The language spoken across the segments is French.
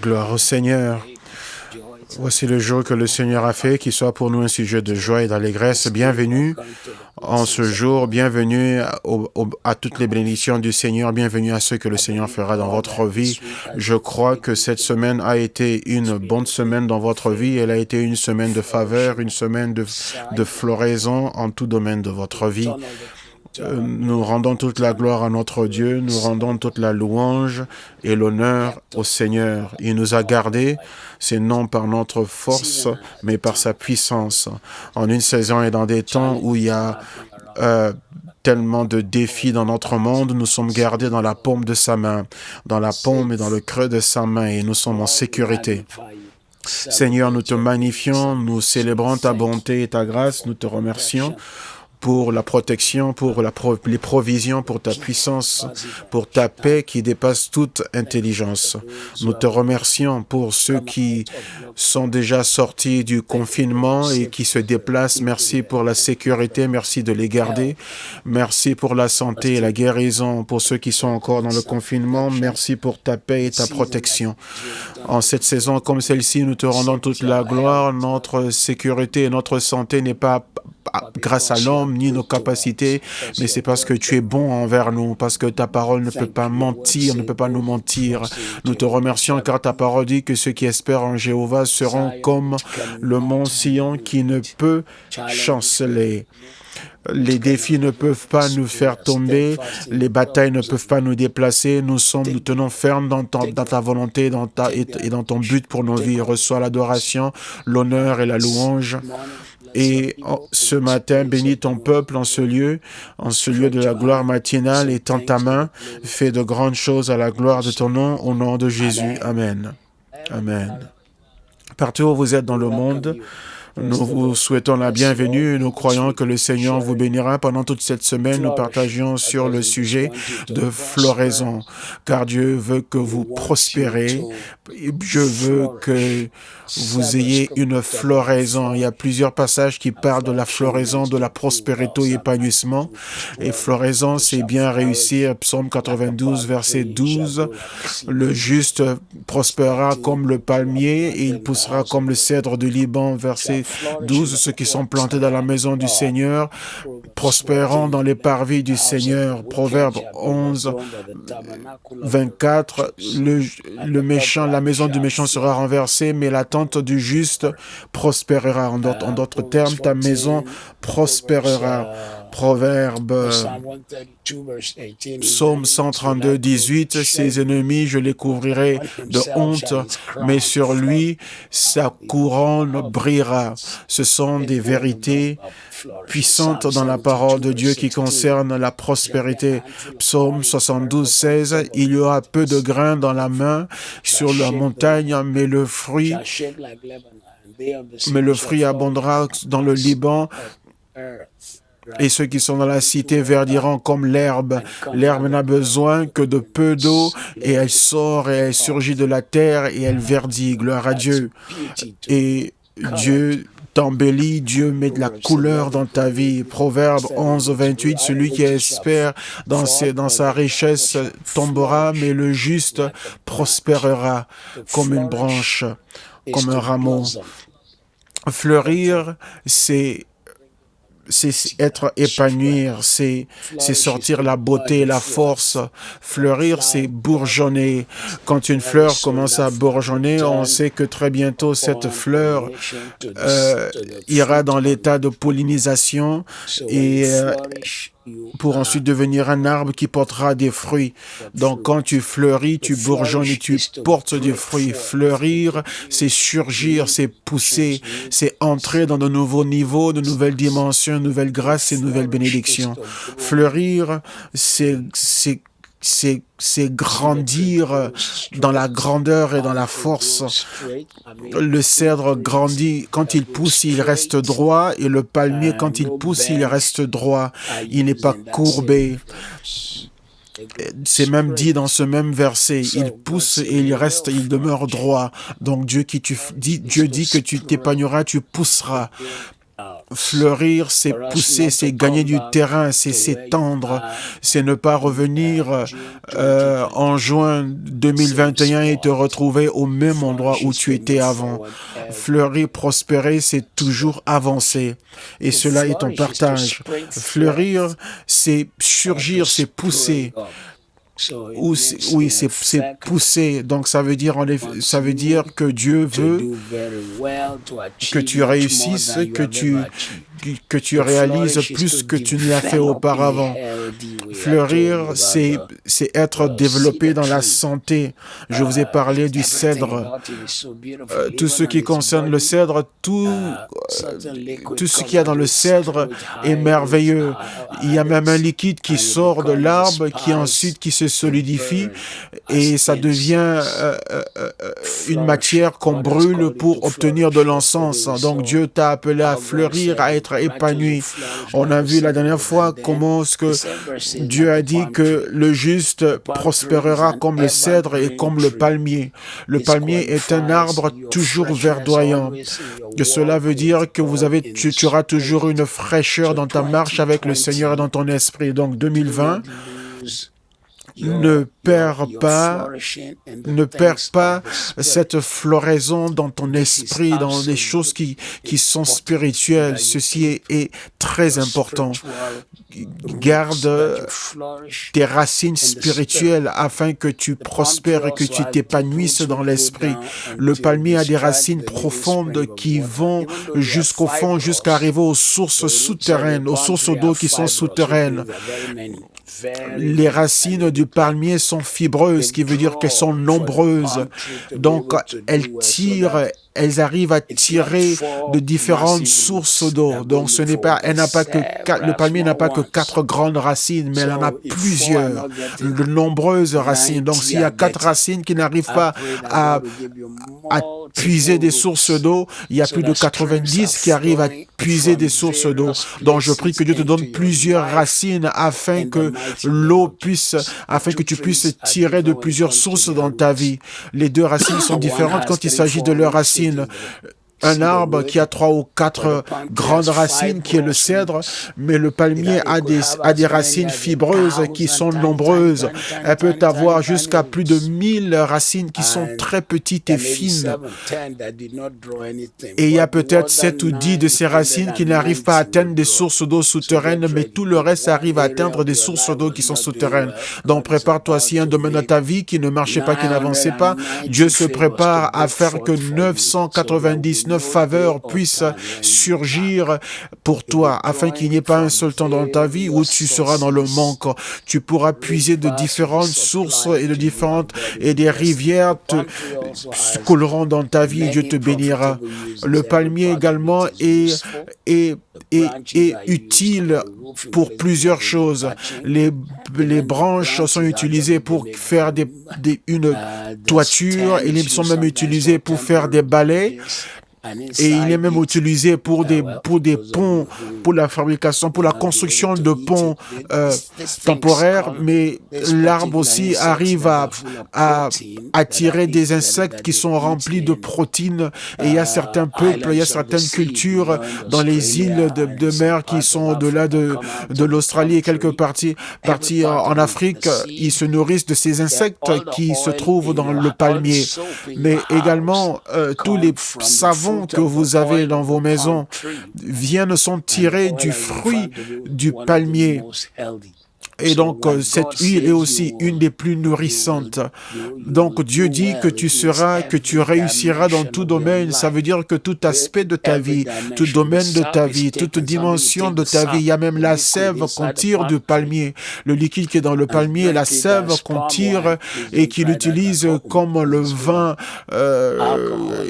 Gloire au Seigneur. Voici le jour que le Seigneur a fait, qu'il soit pour nous un sujet de joie et d'allégresse. Bienvenue en ce jour, bienvenue à toutes les bénédictions du Seigneur, bienvenue à ce que le Seigneur fera dans votre vie. Je crois que cette semaine a été une bonne semaine dans votre vie. Elle a été une semaine de faveur, une semaine de floraison en tout domaine de votre vie. Nous rendons toute la gloire à notre Dieu, nous rendons toute la louange et l'honneur au Seigneur. Il nous a gardés, c'est non par notre force, mais par sa puissance. En une saison et dans des temps où il y a tellement de défis dans notre monde, nous sommes gardés dans la paume de sa main, dans la paume et dans le creux de sa main, et nous sommes en sécurité. Seigneur, nous te magnifions, nous célébrons ta bonté et ta grâce, nous te remercions pour la protection, pour les provisions, pour ta puissance, pour ta paix qui dépasse toute intelligence. Nous te remercions pour ceux qui sont déjà sortis du confinement et qui se déplacent. Merci pour la sécurité, merci de les garder. Merci pour la santé et la guérison pour ceux qui sont encore dans le confinement. Merci pour ta paix et ta protection. En cette saison comme celle-ci, nous te rendons toute la gloire. Notre sécurité et notre santé n'est pas grâce à l'homme ni nos capacités, mais c'est parce que tu es bon envers nous, parce que ta parole ne peut pas mentir, ne peut pas nous mentir. Nous te remercions car ta parole dit que ceux qui espèrent en Jéhovah seront comme le mont Sion qui ne peut chanceler. Les défis ne peuvent pas nous faire tomber, les batailles ne peuvent pas nous déplacer. Nous tenons ferme dans ta volonté et dans ton but pour nos vies. Reçois l'adoration, l'honneur et la louange. Et ce matin, bénis ton peuple en ce lieu de la gloire matinale, et tends ta main, fais de grandes choses à la gloire de ton nom, au nom de Jésus. Amen. Amen. Partout où vous êtes dans le monde, nous vous souhaitons la bienvenue. Nous croyons que le Seigneur vous bénira. Pendant toute cette semaine, nous partagions sur le sujet de floraison, car Dieu veut que vous prospérez. Je veux que vous ayez une floraison. Il y a plusieurs passages qui parlent de la floraison, de la prospérité et épanouissement. Et floraison, c'est bien réussir. Psaume 92, verset 12. Le juste prospérera comme le palmier et il poussera comme le cèdre du Liban. Verset 12. Ceux qui sont plantés dans la maison du Seigneur prospéreront dans les parvis du Seigneur. Proverbe 11, 24. La maison du méchant sera renversée, mais la tente du juste prospérera. En d'autres termes, ta maison prospérera. Proverbe, Psaume 132, 18, ses ennemis, je les couvrirai de honte, mais sur lui, sa couronne brillera. Ce sont des vérités puissantes dans la parole de Dieu qui concernent la prospérité. Psaume 72, 16, il y aura peu de grains dans la main sur la montagne, mais le fruit abondera dans le Liban. Et ceux qui sont dans la cité verdiront comme l'herbe. L'herbe n'a besoin que de peu d'eau, et elle sort et elle surgit de la terre et elle verdit. Gloire à Dieu. Et Dieu t'embellit, Dieu met de la couleur dans ta vie. Proverbe 11, 28, celui qui espère dans sa richesse tombera, mais le juste prospérera comme une branche, comme un rameau. Fleurir, c'est être épanouir, c'est sortir la beauté et la force. Fleurir, c'est bourgeonner. Quand une fleur commence à bourgeonner, on sait que très bientôt cette fleur ira dans l'état de pollinisation et pour ensuite devenir un arbre qui portera des fruits. Donc, quand tu fleuris, tu bourgeonnes et tu portes des fruits. Fleurir, c'est surgir, c'est pousser, c'est entrer dans de nouveaux niveaux, de nouvelles dimensions, de nouvelles grâces et de nouvelles bénédictions. Fleurir, c'est grandir dans la grandeur et dans la force. Le cèdre grandit, quand il pousse, il reste droit, et le palmier, quand il pousse, il reste droit. Il n'est pas courbé. C'est même dit dans ce même verset, il pousse et il demeure droit. Donc Dieu dit que tu t'épanouiras, tu pousseras. Fleurir, c'est pousser, c'est gagner du terrain, c'est s'étendre, c'est ne pas revenir en juin 2021 et te retrouver au même endroit où tu étais avant. Fleurir, prospérer, c'est toujours avancer. Et cela est ton partage. Fleurir, c'est surgir, c'est pousser. Oui, c'est pousser. Donc ça veut dire que Dieu veut que tu réussisses, que tu réalises plus que tu ne l'as fait auparavant. Fleurir, c'est être développé dans la santé. Je vous ai parlé du cèdre. Tout ce qui concerne le cèdre, tout ce qu'il y a dans le cèdre est merveilleux. Il y a même un liquide qui sort de l'arbre, qui se solidifie et ça devient une matière qu'on brûle pour obtenir de l'encens. Donc Dieu t'a appelé à fleurir, à être épanoui. On a vu la dernière fois comment ce que Dieu a dit que le juste prospérera comme le cèdre et comme le palmier. Le palmier est un arbre toujours verdoyant. Que cela veut dire que tu auras toujours une fraîcheur dans ta marche avec le Seigneur et dans ton esprit. Donc 2020, ne perds pas cette floraison dans ton esprit, dans les choses qui sont spirituelles. Ceci est très important. Garde tes racines spirituelles afin que tu prospères et que tu t'épanouisses dans l'esprit. Le palmier a des racines profondes qui vont jusqu'au fond, jusqu'à arriver aux sources souterraines, aux sources d'eau qui sont souterraines. Les racines du palmier sont fibreuses, ce qui veut dire qu'elles sont nombreuses. Donc, elles arrivent à tirer de différentes sources d'eau. Donc, le palmier n'a pas que 4 grandes racines, mais elle en a plusieurs, de nombreuses racines. Donc, s'il y a 4 racines qui n'arrivent pas à puiser des sources d'eau, il y a plus de 90 qui arrivent à puiser des sources d'eau. Donc, je prie que Dieu te donne plusieurs racines afin que tu puisses tirer de plusieurs sources dans ta vie. Les 2 racines sont différentes quand il s'agit de leurs racines. Un arbre qui a 3 ou 4 grandes racines, qui est le cèdre, mais le palmier a des racines fibreuses qui sont nombreuses. Elle peut avoir jusqu'à plus de 1000 racines qui sont très petites et fines. Et il y a peut-être 7 ou 10 de ces racines qui n'arrivent pas à atteindre des sources d'eau souterraines, mais tout le reste arrive à atteindre des sources d'eau qui sont souterraines. Donc prépare-toi, si un domaine de ta vie qui ne marchait pas, qui n'avançait pas, Dieu se prépare à faire que 999 faveurs puissent surgir pour toi, afin qu'il n'y ait pas un seul temps dans ta vie où tu seras dans le manque. Tu pourras puiser de différentes sources et des rivières couleront dans ta vie et Dieu te bénira. Le palmier également est utile pour plusieurs choses. Les branches sont utilisées pour faire une toiture, et ils sont même utilisés pour faire des balais. Et il est même utilisé pour des ponts, pour la fabrication, pour la construction de ponts temporaires, mais l'arbre aussi arrive à attirer des insectes qui sont remplis de protéines. Et il y a certains peuples, il y a certaines cultures dans les îles de mer qui sont au-delà de l'Australie et quelques parties en Afrique, ils se nourrissent de ces insectes qui se trouvent dans le palmier. Mais également, tous les savons que vous avez dans vos maisons sont tirés du fruit du palmier. Et donc, cette huile est aussi une des plus nourrissantes. Donc, Dieu dit que tu réussiras dans tout domaine. Ça veut dire que tout aspect de ta vie, tout domaine de ta vie, toute dimension de ta vie, il y a même la sève qu'on tire du palmier. Le liquide qui est dans le palmier, la sève qu'on tire et qu'ils utilisent comme le vin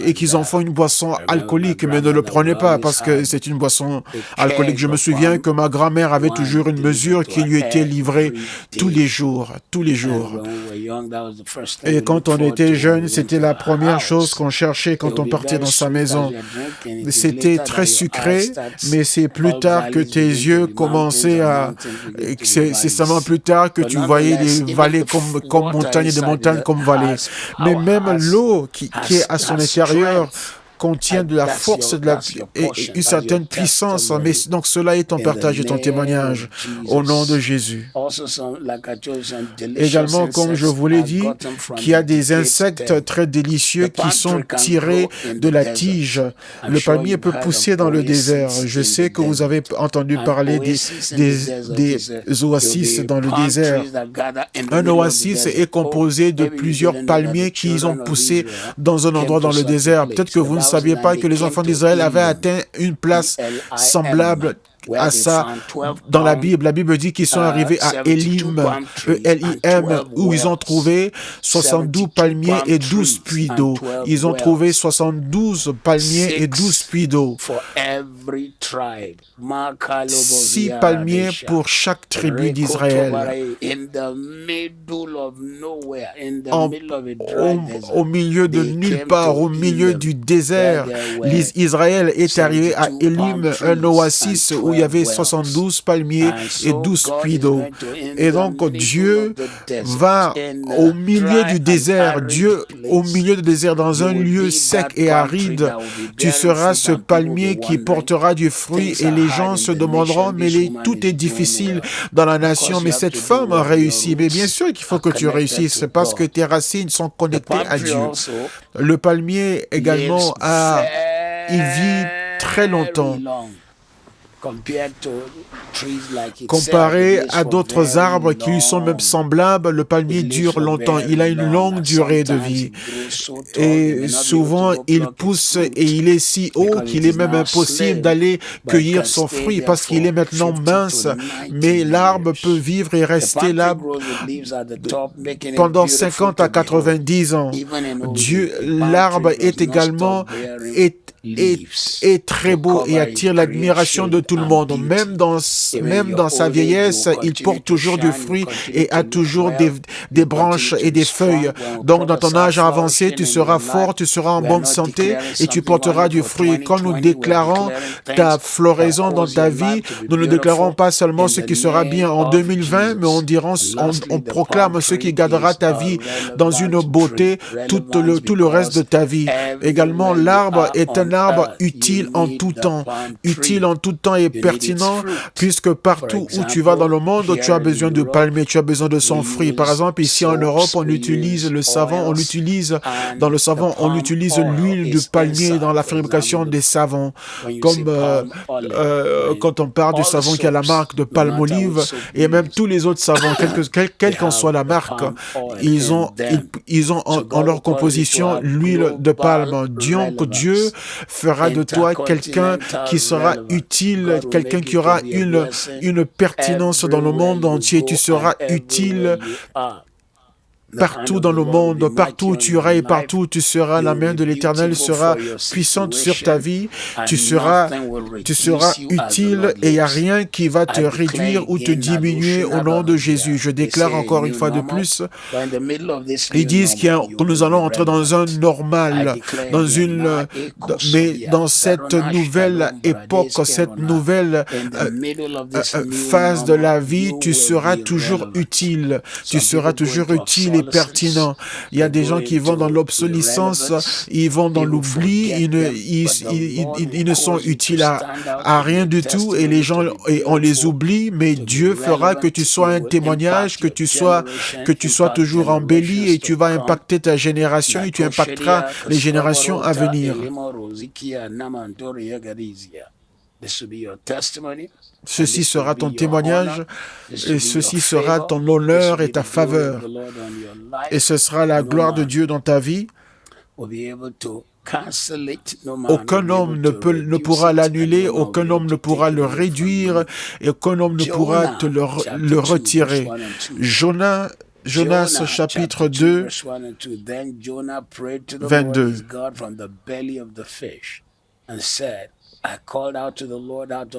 et qu'ils en font une boisson alcoolique. Mais ne le prenez pas parce que c'est une boisson alcoolique. Je me souviens que ma grand-mère avait toujours une mesure qui lui était livrée tous les jours. Et quand on était jeune, c'était la première chose qu'on cherchait quand on partait dans sa maison. C'était très sucré, mais c'est plus tard que tes yeux commençaient c'est seulement plus tard que tu voyais des vallées comme montagnes et des montagnes comme vallées. Mais même l'eau qui est à son intérieur, contient de la force et une certaine puissance. Mais donc cela est ton partage et ton témoignage au nom de Jésus. Également, comme je vous l'ai dit, qu'il y a des insectes très délicieux qui sont tirés de la tige. Le palmier peut pousser dans le désert. Je sais que vous avez entendu parler des oasis dans le désert. Un oasis est composé de plusieurs palmiers qui ont poussé dans un endroit dans le désert. Peut-être que vous ne saviez pas que les enfants d'Israël avaient atteint une place semblable à ça dans la Bible. La Bible dit qu'ils sont arrivés à Elim, E-L-I-M, où ils ont trouvé 72 palmiers et 12 puits d'eau. Ils ont trouvé 72 palmiers et 12 puits d'eau. 6 palmiers pour chaque tribu d'Israël. Au milieu de nulle part, au milieu du désert, Israël est arrivé à Elim, un oasis où il y avait 72 palmiers et 12 puits d'eau. Et donc Dieu va au milieu du désert, au milieu du désert, dans un lieu sec et aride, tu seras ce palmier qui portera du fruit et les gens se demanderont, mais tout est difficile dans la nation, mais cette femme a réussi. Mais bien sûr qu'il faut que tu réussisses parce que tes racines sont connectées à Dieu. Le palmier également il vit très longtemps. Comparé à d'autres arbres qui lui sont même semblables, le palmier dure longtemps. Il a une longue durée de vie. Et souvent, il pousse et il est si haut qu'il est même impossible d'aller cueillir son fruit parce qu'il est maintenant mince. Mais l'arbre peut vivre et rester là pendant 50 à 90 ans. L'arbre est également est très beau et attire l'admiration de tout le monde. Même dans sa vieillesse, il porte toujours du fruit et a toujours des branches et des feuilles. Donc, dans ton âge avancé, tu seras fort, tu seras en bonne santé et tu porteras du fruit. Quand nous déclarons ta floraison dans ta vie, nous ne déclarons pas seulement ce qui sera bien en 2020, mais on proclame ce qui gardera ta vie dans une beauté tout le reste de ta vie. Également, l'arbre est un arbre utile en tout temps. Utile en tout temps et pertinent, puisque partout où tu vas dans le monde, tu as besoin de palmier, tu as besoin de son fruit. Par exemple, ici en Europe, on utilise le savon, on utilise l'huile de palmier dans la fabrication des savons. Comme quand on parle du savon qui a la marque de Palmolive, et même tous les autres savons, quelle qu'en soit la marque, ils ont en leur composition l'huile de palme. Donc Dieu fera de toi quelqu'un qui sera utile, quelqu'un qui aura une pertinence dans le monde entier. Tu seras utile partout dans le monde, partout où tu iras et partout où tu seras, la main de l'Éternel sera puissante sur ta vie. Tu seras utile et il n'y a rien qui va te réduire ou te diminuer au nom de Jésus. Je déclare encore une fois de plus, ils disent que nous allons entrer dans un normal, mais dans cette nouvelle époque, cette nouvelle phase de la vie, tu seras toujours utile. Tu seras toujours utile et pertinent. Il y a des gens qui vont dans l'obsolescence, ils vont dans l'oubli, ils ne sont utiles à rien du tout et les gens, on les oublie, mais Dieu fera que tu sois un témoignage, que tu sois toujours embelli et tu vas impacter ta génération et tu impacteras les générations à venir. Ceci sera ton témoignage et ceci sera ton honneur et ta faveur. Et ce sera la gloire de Dieu dans ta vie. Aucun homme ne pourra l'annuler, aucun homme ne pourra le réduire et aucun homme ne pourra te le retirer. Jonas chapitre 2, 22.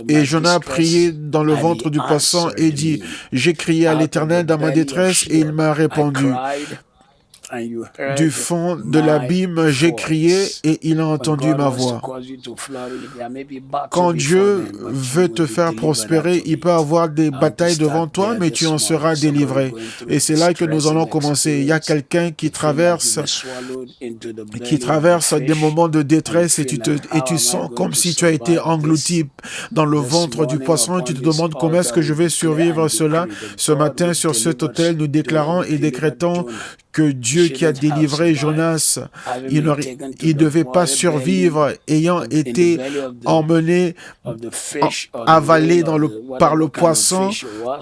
Et Jonas priait dans le ventre du poisson et dit, « J'ai crié à l'Éternel dans ma détresse et il m'a répondu. » Du fond de l'abîme, j'ai crié et il a entendu ma voix. Quand Dieu veut te faire prospérer, il peut avoir des batailles devant toi, mais tu en seras délivré. Et c'est là que nous allons commencer. Il y a quelqu'un qui traverse des moments de détresse et tu sens comme si tu as été englouti dans le ventre du poisson et tu te demandes comment est-ce que je vais survivre cela. Ce matin, sur cet autel, nous déclarons et décrétons que Dieu qui a délivré Jonas, il ne devait pas survivre ayant été emmené, avalé par le poisson,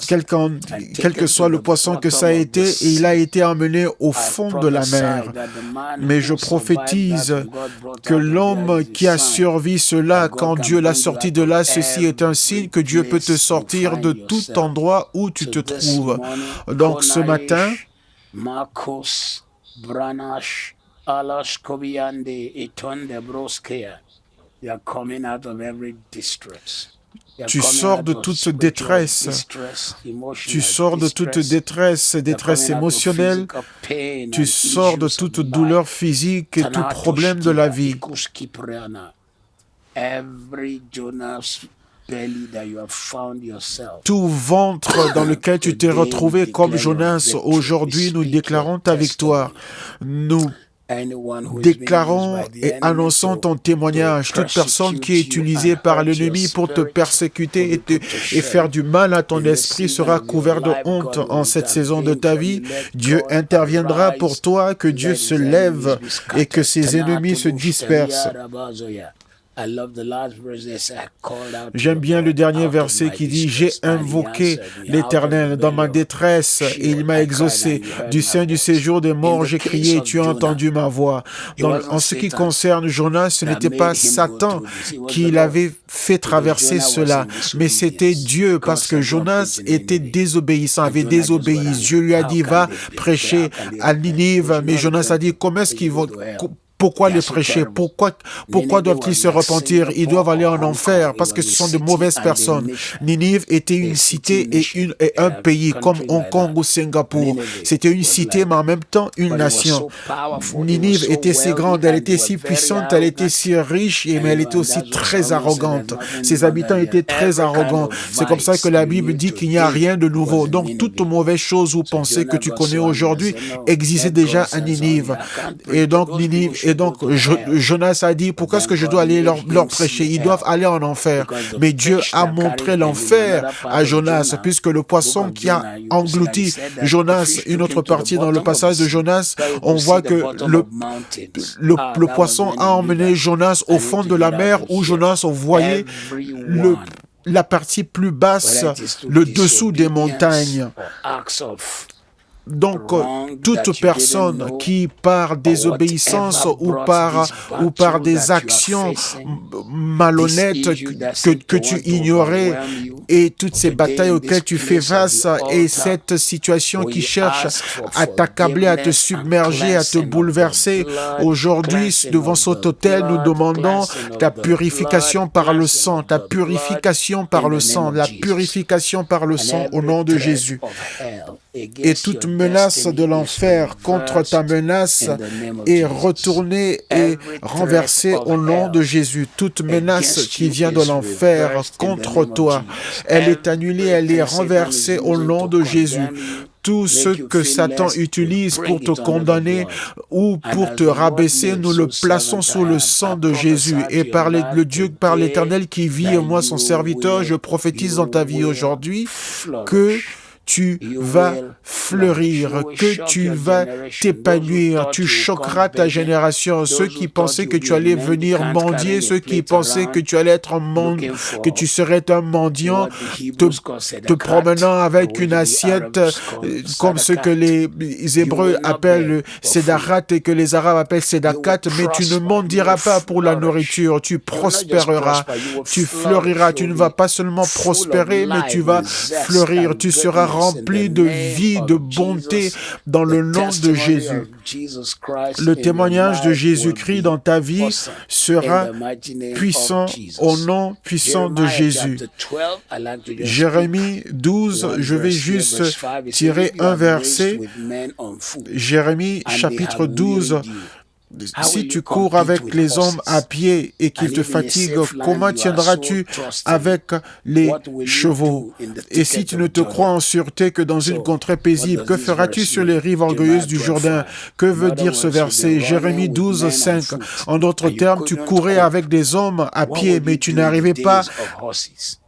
quel que soit le poisson que ça a été, et il a été emmené au fond de la mer. Mais je prophétise que l'homme qui a survécu cela, quand Dieu l'a sorti de là, ceci est un signe que Dieu peut te sortir de tout endroit où tu te trouves. Donc ce matin, Marcos Branash Alash Kobiande Etonde Broskea. You are coming out of every distress. Tu sors de toute détresse. Tu sors de toute détresse émotionnelle. Tu sors de toute douleur physique et tout problème de la vie. Tout ventre dans lequel tu t'es retrouvé comme Jonas, aujourd'hui nous déclarons ta victoire. Nous déclarons et annonçons ton témoignage. Toute personne qui est utilisée par l'ennemi pour te persécuter et faire du mal à ton esprit sera couvert de honte en cette saison de ta vie. Dieu interviendra pour toi, que Dieu se lève et que ses ennemis se dispersent. J'aime bien le dernier verset qui dit « J'ai invoqué l'Éternel dans ma détresse et il m'a exaucé. Du sein du séjour des morts, j'ai crié et tu as entendu ma voix. » En ce qui concerne Jonas, ce n'était pas Satan qui l'avait fait traverser cela, mais c'était Dieu, parce que Jonas était désobéissant, avait désobéi. Dieu lui a dit « Va prêcher à Ninive », mais Jonas a dit « Comment est-ce qu'ils vont... » Pourquoi les prêcher? Pourquoi doivent-ils se repentir? Ils doivent aller en enfer parce que ce sont de mauvaises personnes. Ninive était une cité et un pays comme Hong Kong ou Singapour. C'était une cité mais en même temps une nation. Ninive était si grande, elle était si puissante, elle était si riche, mais elle était aussi très arrogante. Ses habitants étaient très arrogants. C'est comme ça que la Bible dit qu'il n'y a rien de nouveau. Donc toute mauvaise chose ou pensée que tu connais aujourd'hui existait déjà à Ninive. Et donc Jonas a dit, pourquoi est-ce que je dois aller leur prêcher? Ils doivent aller en enfer. Mais Dieu a montré l'enfer à Jonas, puisque le poisson qui a englouti Jonas, une autre partie dans le passage de Jonas, on voit que le poisson a emmené Jonas au fond de la mer, où Jonas voyait la partie plus basse, le dessous des montagnes. Donc, toute personne qui, par désobéissance ou par des actions malhonnêtes que tu ignorais, et toutes ces batailles auxquelles tu fais face, et cette situation qui cherche à t'accabler, à te submerger, à te bouleverser, aujourd'hui, devant cet autel, nous demandons ta purification par le sang, ta purification par le sang, la purification par le sang au nom de Jésus. Et toute menace de l'enfer contre ta menace est retournée et renversée au nom de Jésus. Toute menace qui vient de l'enfer contre toi, elle est annulée, elle est renversée au nom de Jésus. Tout ce que Satan utilise pour te condamner ou pour te rabaisser, nous le plaçons sous le sang de Jésus. Et par le Dieu, par l'Éternel qui vit en moi, son serviteur, je prophétise dans ta vie aujourd'hui que tu vas fleurir, que tu vas t'épanouir, tu choqueras ta génération. Ceux qui pensaient que tu allais venir mendier, ceux qui pensaient que tu allais être que tu serais un mendiant, te promenant avec une assiette comme ce que les Hébreux appellent sédarat et que les Arabes appellent sédakat, mais tu ne mendieras pas pour la nourriture, tu prospéreras, tu fleuriras, tu ne vas pas seulement prospérer, mais tu vas fleurir, tu seras rempli de vie, de bonté dans le nom de Jésus. Le témoignage de Jésus-Christ dans ta vie sera puissant au nom puissant de Jésus. Jérémie 12, je vais juste tirer un verset. Jérémie chapitre 12. Si tu cours avec les hommes à pied et qu'ils te fatiguent, comment tiendras-tu avec les chevaux? Et si tu ne te crois en sûreté que dans une contrée paisible, que feras-tu sur les rives orgueilleuses du Jourdain? Que veut dire ce verset? Jérémie 12, 5. En d'autres termes, tu courais avec des hommes à pied, mais tu n'arrivais pas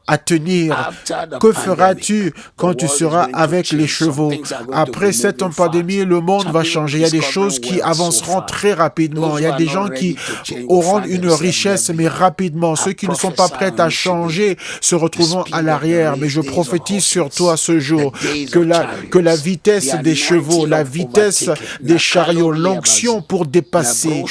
à tenir. Que feras-tu quand tu seras avec les chevaux? Après cette pandémie, le monde va changer. Il y a des choses qui avanceront très rapidement. Il y a des gens qui auront une richesse, mais rapidement. Ceux qui ne sont pas prêts à changer se retrouveront à l'arrière. Mais je prophétise sur toi ce jour que la vitesse des chevaux, la vitesse des chariots, l'onction pour dépasser,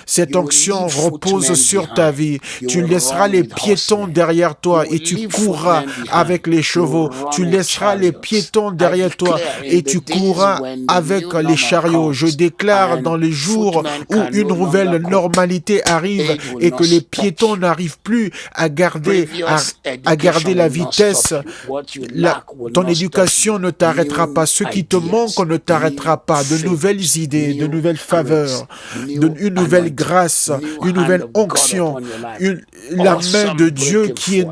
cette onction repose sur ta vie. Tu laisseras les piétons derrière toi et tu courras avec les chevaux. Tu laisseras les piétons derrière toi et tu courras avec les chariots. Je déclare dans les jours où une nouvelle normalité arrive et que les piétons n'arrivent plus à garder la vitesse. Ton éducation ne t'arrêtera pas. Ce qui te manque ne t'arrêtera pas. De nouvelles idées, de nouvelles faveurs, une nouvelle grâce, une nouvelle onction, la main de Dieu qui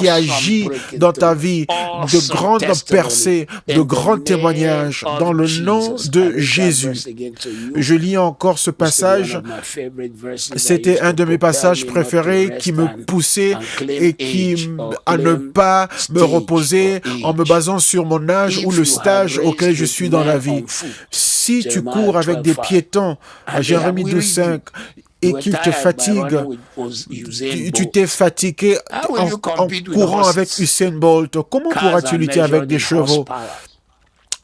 agit dans ta vie, de grandes percées, de grands témoignages dans le nom de Jésus. Je lis encore ce passage. C'était un de mes passages préférés qui me poussait et à ne pas me reposer en me basant sur mon âge ou le stage auquel je suis dans la vie. Si tu cours avec des piétons, à Jérémie 12:5, et qu'ils te fatiguent, tu t'es fatigué en courant avec Usain Bolt, comment pourras-tu lutter avec des chevaux?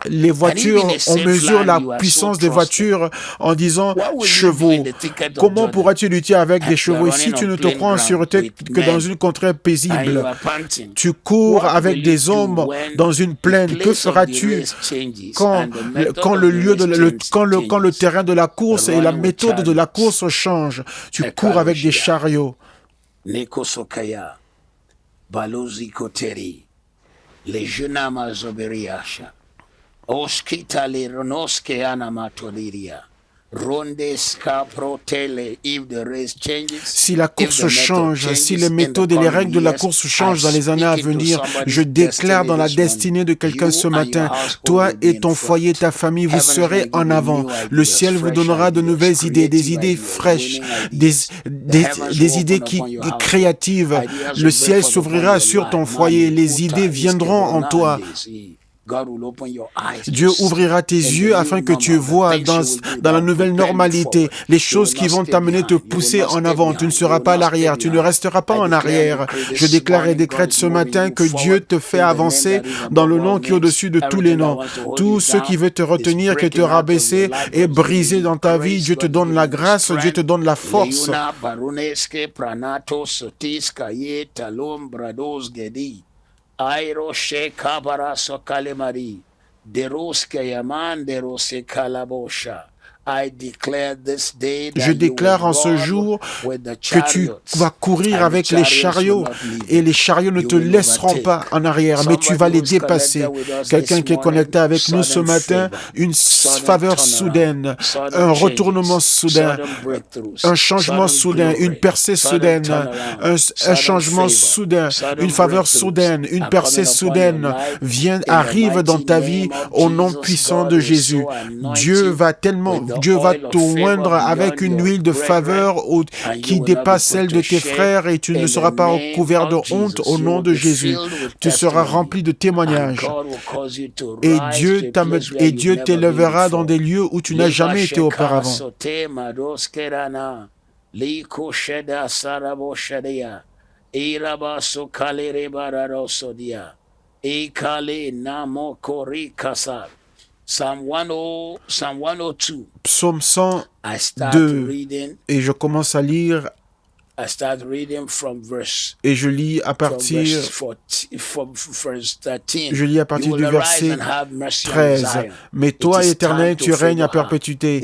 Les voitures, on mesure la puissance des voitures en disant chevaux. Comment pourras-tu lutter avec des chevaux? Et si tu ne te crois en sûreté que dans une contrée paisible, tu cours avec des hommes dans une plaine, que feras-tu quand le terrain de la course et la méthode de la course changent? Tu cours avec des chariots. Oskitale ronoske anamatoliria. Si la course change, si les méthodes et les règles de la course changent dans les années à venir, je déclare dans la destinée de quelqu'un ce matin, toi et ton foyer, ta famille, vous serez en avant. Le ciel vous donnera de nouvelles idées, des idées fraîches, des idées créatives. Le ciel s'ouvrira sur ton foyer, les idées viendront en toi. Dieu ouvrira tes yeux afin que tu vois dans la nouvelle normalité les choses qui vont t'amener te pousser en avant. Tu ne seras pas à l'arrière, tu ne resteras pas en arrière. Je déclare et décrète ce matin que Dieu te fait avancer dans le nom qui est au-dessus de tous les noms. Tout ce qui veut te retenir, qui te rabaisser et briser dans ta vie, Dieu te donne la grâce, Dieu te donne la force. Airoshe kabara sokalemari, deroske yaman derose kalabosha. Je déclare en ce jour que tu vas courir avec les chariots et les chariots ne te laisseront pas en arrière, mais tu vas les dépasser. Quelqu'un qui est connecté avec nous ce matin, une faveur soudaine, un retournement soudain, un changement soudain, une percée soudaine, un changement soudain, une faveur soudaine, une percée soudaine arrive dans ta vie au nom puissant de Jésus. Dieu va te oindre avec une huile de faveur qui dépasse celle de tes frères et tu ne seras pas recouvert de honte au nom de Jésus. Tu seras rempli de témoignages. Et Dieu t'élèvera dans des lieux où tu n'as jamais été auparavant. Psaume 102, et je commence à lire Et je lis à partir du verset 13. Mais toi, Éternel, tu règnes à perpétuité.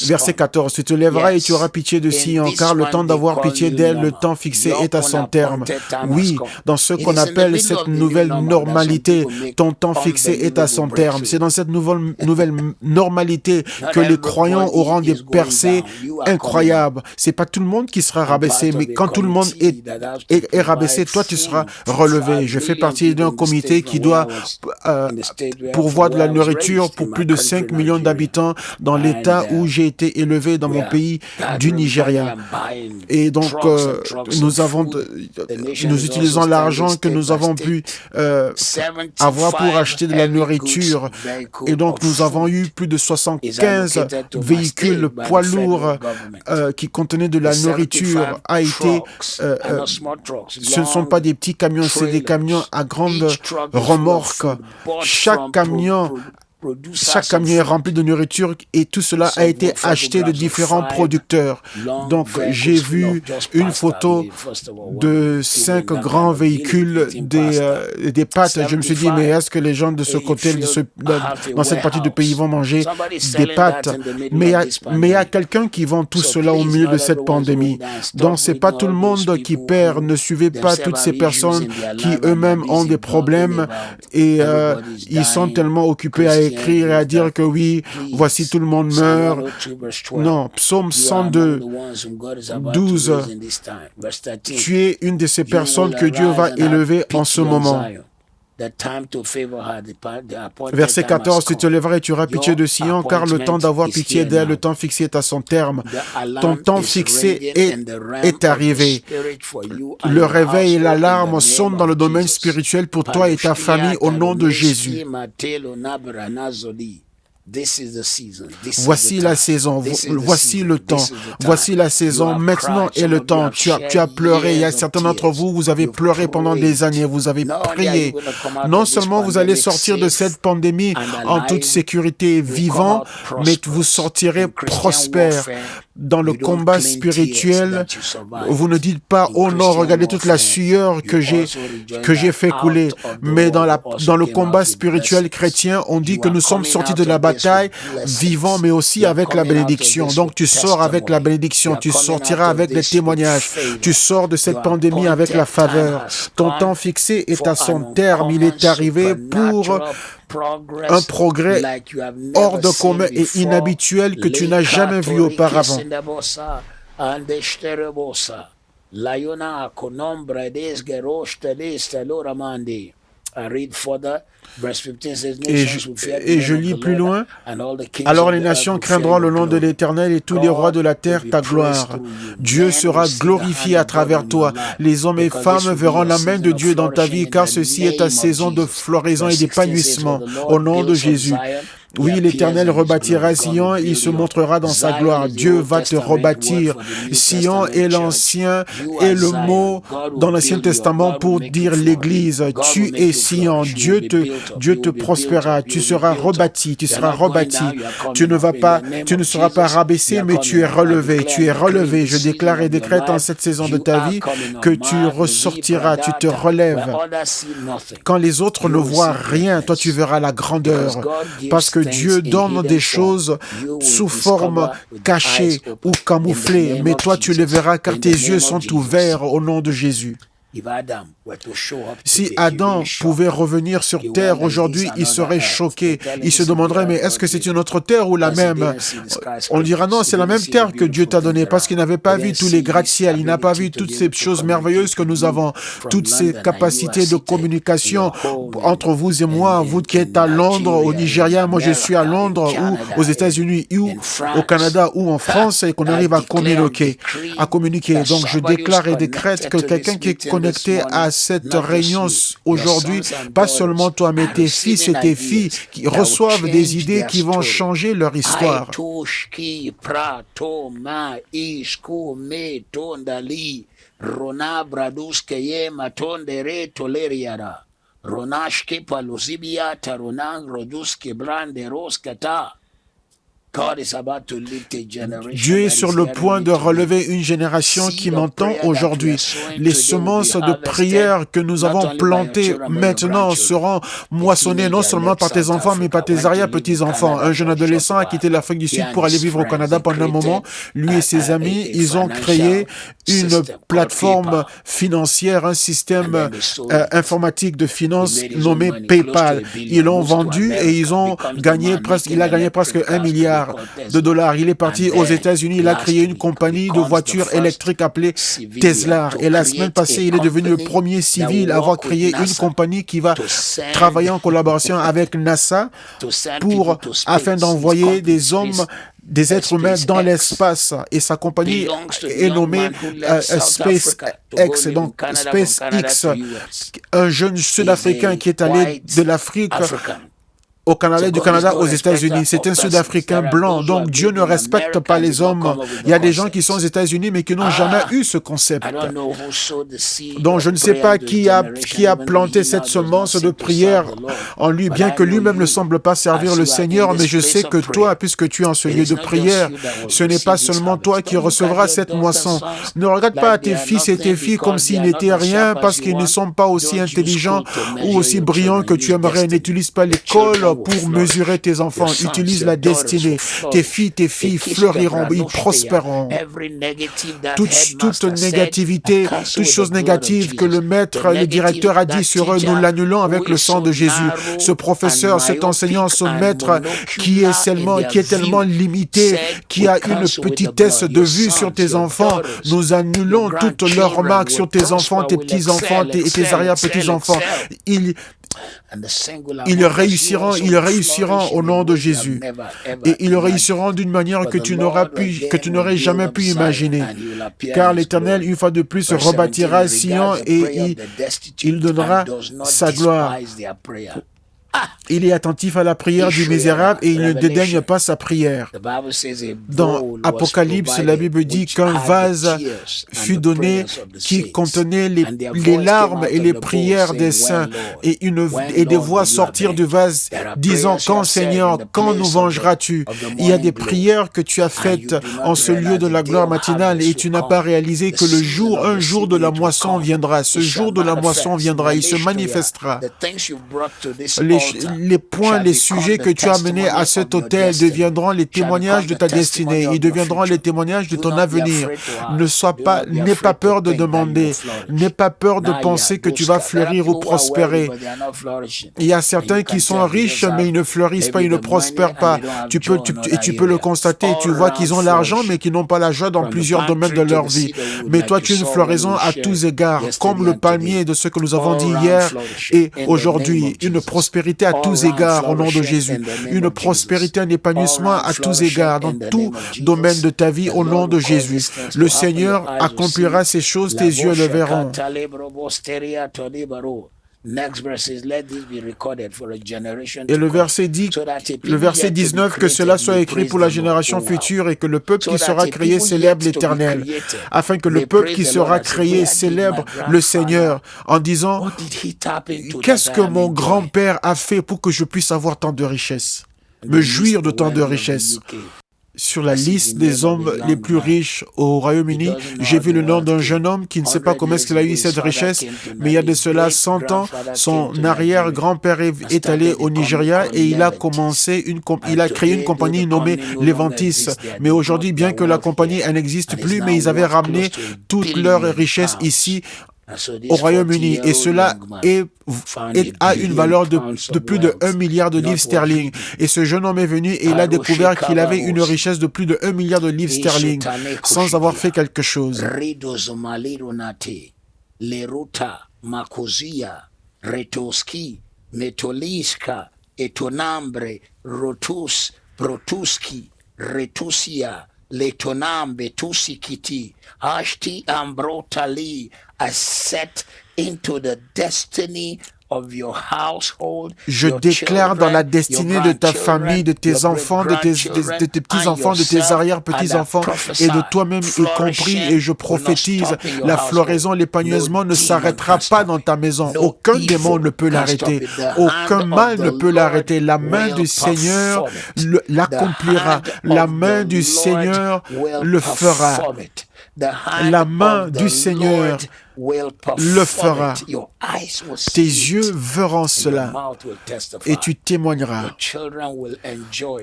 Verset 14. Tu te lèveras et tu auras pitié de Sion, car le temps d'avoir pitié d'elle, le temps fixé est à son terme. Oui, dans ce qu'on appelle cette nouvelle normalité, ton temps fixé est à son terme. C'est dans cette nouvelle normalité que les croyants auront des percées incroyables. C'est pas tout le monde qui sera rabaissé, mais quand tout le monde est rabaissé, toi tu seras relevé. Je fais partie d'un comité qui doit pourvoir de la nourriture pour plus de 5 millions d'habitants dans l'état où j'ai été élevé dans mon pays du Nigeria. Et donc, nous utilisons l'argent que nous avons pu avoir pour acheter de la nourriture. Et donc, nous avons eu plus de 75 véhicules poids lourds qui contenaient de la nourriture. Ce ne sont pas des petits camions, c'est des camions à grande remorque. Chaque camion est rempli de nourriture et tout cela a été acheté de différents producteurs. Donc, j'ai vu une photo de 5 grands véhicules, des pâtes. Je me suis dit, mais est-ce que les gens de ce côté, dans cette partie du pays vont manger des pâtes? Mais il y a quelqu'un qui vend tout cela au milieu de cette pandémie. Donc, c'est pas tout le monde qui perd. Ne suivez pas toutes ces personnes qui eux-mêmes ont des problèmes et ils sont tellement occupés à écrire et à dire que oui, voici tout le monde meurt. Non, Psaume 102, 12, tu es une de ces personnes que Dieu va élever en ce moment. Verset 14, tu te lèveras et tu auras pitié de Sion, car le temps d'avoir pitié d'elle, le temps fixé est à son terme. Ton temps fixé est arrivé. Le réveil et l'alarme sonnent dans le domaine spirituel pour toi et ta famille au nom de Jésus. Voici la saison, voici le temps, voici la saison, maintenant est le temps. Tu as pleuré, il y a certains d'entre vous, vous avez pleuré pendant des années, vous avez prié. Non seulement vous allez sortir de cette pandémie en toute sécurité vivant, mais vous sortirez prospère. Dans le combat spirituel, vous ne dites pas « Oh non, regardez toute la sueur que j'ai fait couler ». Mais dans le combat spirituel chrétien, on dit que nous sommes sortis de la bataille vivants, mais aussi avec la bénédiction. Donc tu sors avec la bénédiction, tu sortiras avec les témoignages, tu sors de cette pandémie avec la faveur. Ton temps fixé est à son terme, il est arrivé pour un progrès hors de commun et inhabituel que tu n'as jamais vu auparavant. Et je lis plus loin. Alors les nations craindront le nom de l'Éternel et tous les rois de la terre ta gloire. Dieu sera glorifié à travers toi. Les hommes et femmes verront la main de Dieu dans ta vie, car ceci est ta saison de floraison et d'épanouissement. Au nom de Jésus. Oui, l'Éternel rebâtira Sion, il se montrera dans sa gloire. Dieu va te rebâtir. Sion est le mot dans l'Ancien Testament pour dire l'Église. Tu es Sion. Dieu te prospérera. Tu seras rebâti. Tu seras rebâti. Tu ne seras pas rabaissé, mais tu es relevé. Tu es relevé. Je déclare et décrète en cette saison de ta vie que tu ressortiras. Tu te relèves. Quand les autres ne voient rien, toi tu verras la grandeur. Parce que Dieu donne des choses sous forme cachée ou camouflée, mais toi tu les verras car tes yeux sont ouverts au nom de Jésus. Si Adam pouvait revenir sur terre aujourd'hui, il serait choqué. Il se demanderait, mais est-ce que c'est une autre terre ou la même? On dira non, c'est la même terre que Dieu t'a donnée parce qu'il n'avait pas vu tous les gratte-ciels, il n'a pas vu toutes ces choses merveilleuses que nous avons, toutes ces capacités de communication entre vous et moi, vous qui êtes à Londres, au Nigeria, moi je suis à Londres ou aux États-Unis ou au Canada ou en France et qu'on arrive à communiquer. Donc je déclare et décrète que quelqu'un qui est connecté à cette réunion aujourd'hui, pas seulement toi, mais tes fils et tes filles qui reçoivent des idées qui vont changer leur histoire. Dieu est sur le point de relever une génération qui m'entend aujourd'hui. Les semences de prière que nous avons plantées maintenant seront moissonnées non seulement par tes enfants, mais par tes arrière-petits-enfants. Un jeune adolescent a quitté l'Afrique du Sud pour aller vivre au Canada pendant un moment. Lui et ses amis, ils ont créé une plateforme financière, un système informatique de finances nommé PayPal. Ils l'ont vendu et il a gagné presque $1 milliard. Il est parti aux États-Unis, il a créé une compagnie de voitures électriques appelée Tesla. Et la semaine passée, il est devenu le premier civil à avoir créé une compagnie qui va travailler en collaboration avec NASA afin d'envoyer des êtres humains dans l'espace. Et sa compagnie est nommée SpaceX. Donc SpaceX, un jeune Sud-Africain qui est allé de l'Afrique au Canada, du Canada aux États-Unis. C'est un Sud-Africain blanc. Donc Dieu ne respecte pas les hommes. Il y a des gens qui sont aux États-Unis mais qui n'ont jamais eu ce concept. Donc je ne sais pas qui a planté cette semence de prière en lui, bien que lui-même ne semble pas servir le Seigneur, mais je sais que toi, puisque tu es en ce lieu de prière, ce n'est pas seulement toi qui recevras cette moisson. Ne regarde pas tes fils et tes filles comme s'ils n'étaient rien parce qu'ils ne sont pas aussi intelligents ou aussi brillants que tu aimerais. N'utilise pas l'école pour mesurer tes enfants. Utilise la destinée. Tes filles fleuriront, ils prospéreront. Toute négativité, toute chose négative que le maître, le directeur a dit sur eux, nous l'annulons avec le sang de Jésus. Ce professeur, cet enseignant, ce maître qui est tellement limité, qui a une petitesse de vue sur tes enfants, nous annulons toutes leurs remarques sur tes enfants, tes petits-enfants et tes arrière-petits-enfants. Ils réussiront au nom de Jésus. Et ils réussiront d'une manière que tu n'aurais jamais pu imaginer. Car l'Éternel, une fois de plus, rebâtira Sion et il donnera sa gloire. Il est attentif à la prière du misérable et il ne dédaigne pas sa prière. Dans Apocalypse, la Bible dit qu'un vase fut donné qui contenait les larmes et les prières des saints et des voix sortirent du vase disant « Quand Seigneur, quand nous vengeras-tu » Il y a des prières que tu as faites en ce lieu de la gloire matinale et tu n'as pas réalisé que un jour de la moisson viendra. Ce jour de la moisson viendra, il se manifestera. Les sujets que tu as menés à cet autel deviendront les témoignages de ta destinée. Ils deviendront les témoignages de ton avenir. N'aie pas peur de demander. N'aie pas peur de penser que tu vas fleurir ou prospérer. Il y a certains qui sont riches, mais ils ne fleurissent pas, ils ne prospèrent pas. Tu peux le constater. Tu vois qu'ils ont l'argent, mais qu'ils n'ont pas la joie dans plusieurs domaines de leur vie. Mais toi, tu as une floraison à tous égards, comme le palmier de ce que nous avons dit hier et aujourd'hui. Une prospérité à tous égards au nom de Jésus. Une prospérité, un épanouissement à tous égards, dans tout domaine de ta vie au nom de Jésus. Le Seigneur accomplira ces choses, tes yeux le verront. Et le verset 19, que cela soit écrit pour la génération future et que le peuple qui sera créé célèbre l'Éternel, afin que le peuple qui sera créé célèbre le Seigneur en disant « Qu'est-ce que mon grand-père a fait pour que je puisse avoir tant de richesses, me jouir de tant de richesses ?» Sur la liste des hommes les plus riches au Royaume-Uni, j'ai vu le nom d'un jeune homme qui ne sait pas comment est-ce qu'il a eu cette richesse, mais il y a de cela 100 ans, son arrière-grand-père est allé au Nigeria et il a créé une compagnie nommée Levantis. Mais aujourd'hui, bien que la compagnie n'existe plus, mais ils avaient ramené toutes leurs richesses ici au Royaume-Uni et cela a une valeur de plus de 1 milliard de livres sterling. Et ce jeune homme est venu et il a découvert qu'il avait une richesse de plus de 1 milliard de livres sterling sans avoir fait quelque chose. Letonambe tusikiti ashti ambrotali are set into the destiny Je déclare dans la destinée de ta famille, de tes enfants, de tes petits-enfants, de tes arrière-petits-enfants et de toi-même y compris, et je prophétise, la floraison, l'épanouissement ne s'arrêtera pas dans ta maison. Aucun démon ne peut l'arrêter. Aucun mal ne peut l'arrêter. La main du Seigneur l'accomplira. La main du Seigneur le fera. La main du Seigneur le fera. Tes yeux verront cela et tu témoigneras.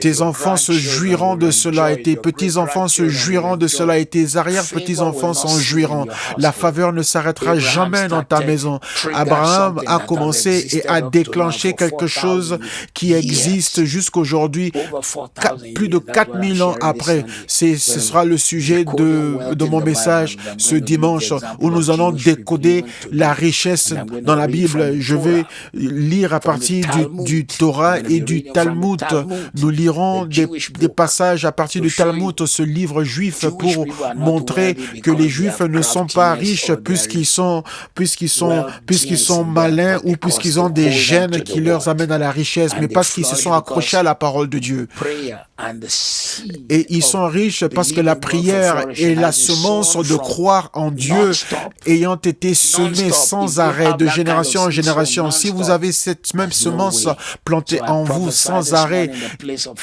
Tes enfants se jouiront de cela et tes petits-enfants se jouiront de cela et tes arrière-petits-enfants s'en jouiront. La faveur ne s'arrêtera jamais dans ta maison. Abraham a commencé et a déclenché quelque chose qui existe jusqu'aujourd'hui, plus de 4000 ans après. Ce sera le sujet de mon message ce dimanche, où nous allons décoder la richesse dans la Bible. Je vais lire à partir du Torah et du Talmud. Nous lirons des passages à partir du Talmud, ce livre juif, pour montrer que les Juifs ne sont pas riches puisqu'ils sont malins ou puisqu'ils ont des gènes qui leur amènent à la richesse, mais parce qu'ils se sont accrochés à la parole de Dieu. Et ils sont riches parce que la prière est la semence de croire en Dieu ayant été semée sans arrêt de génération en génération. Si vous avez cette même semence plantée en vous sans arrêt,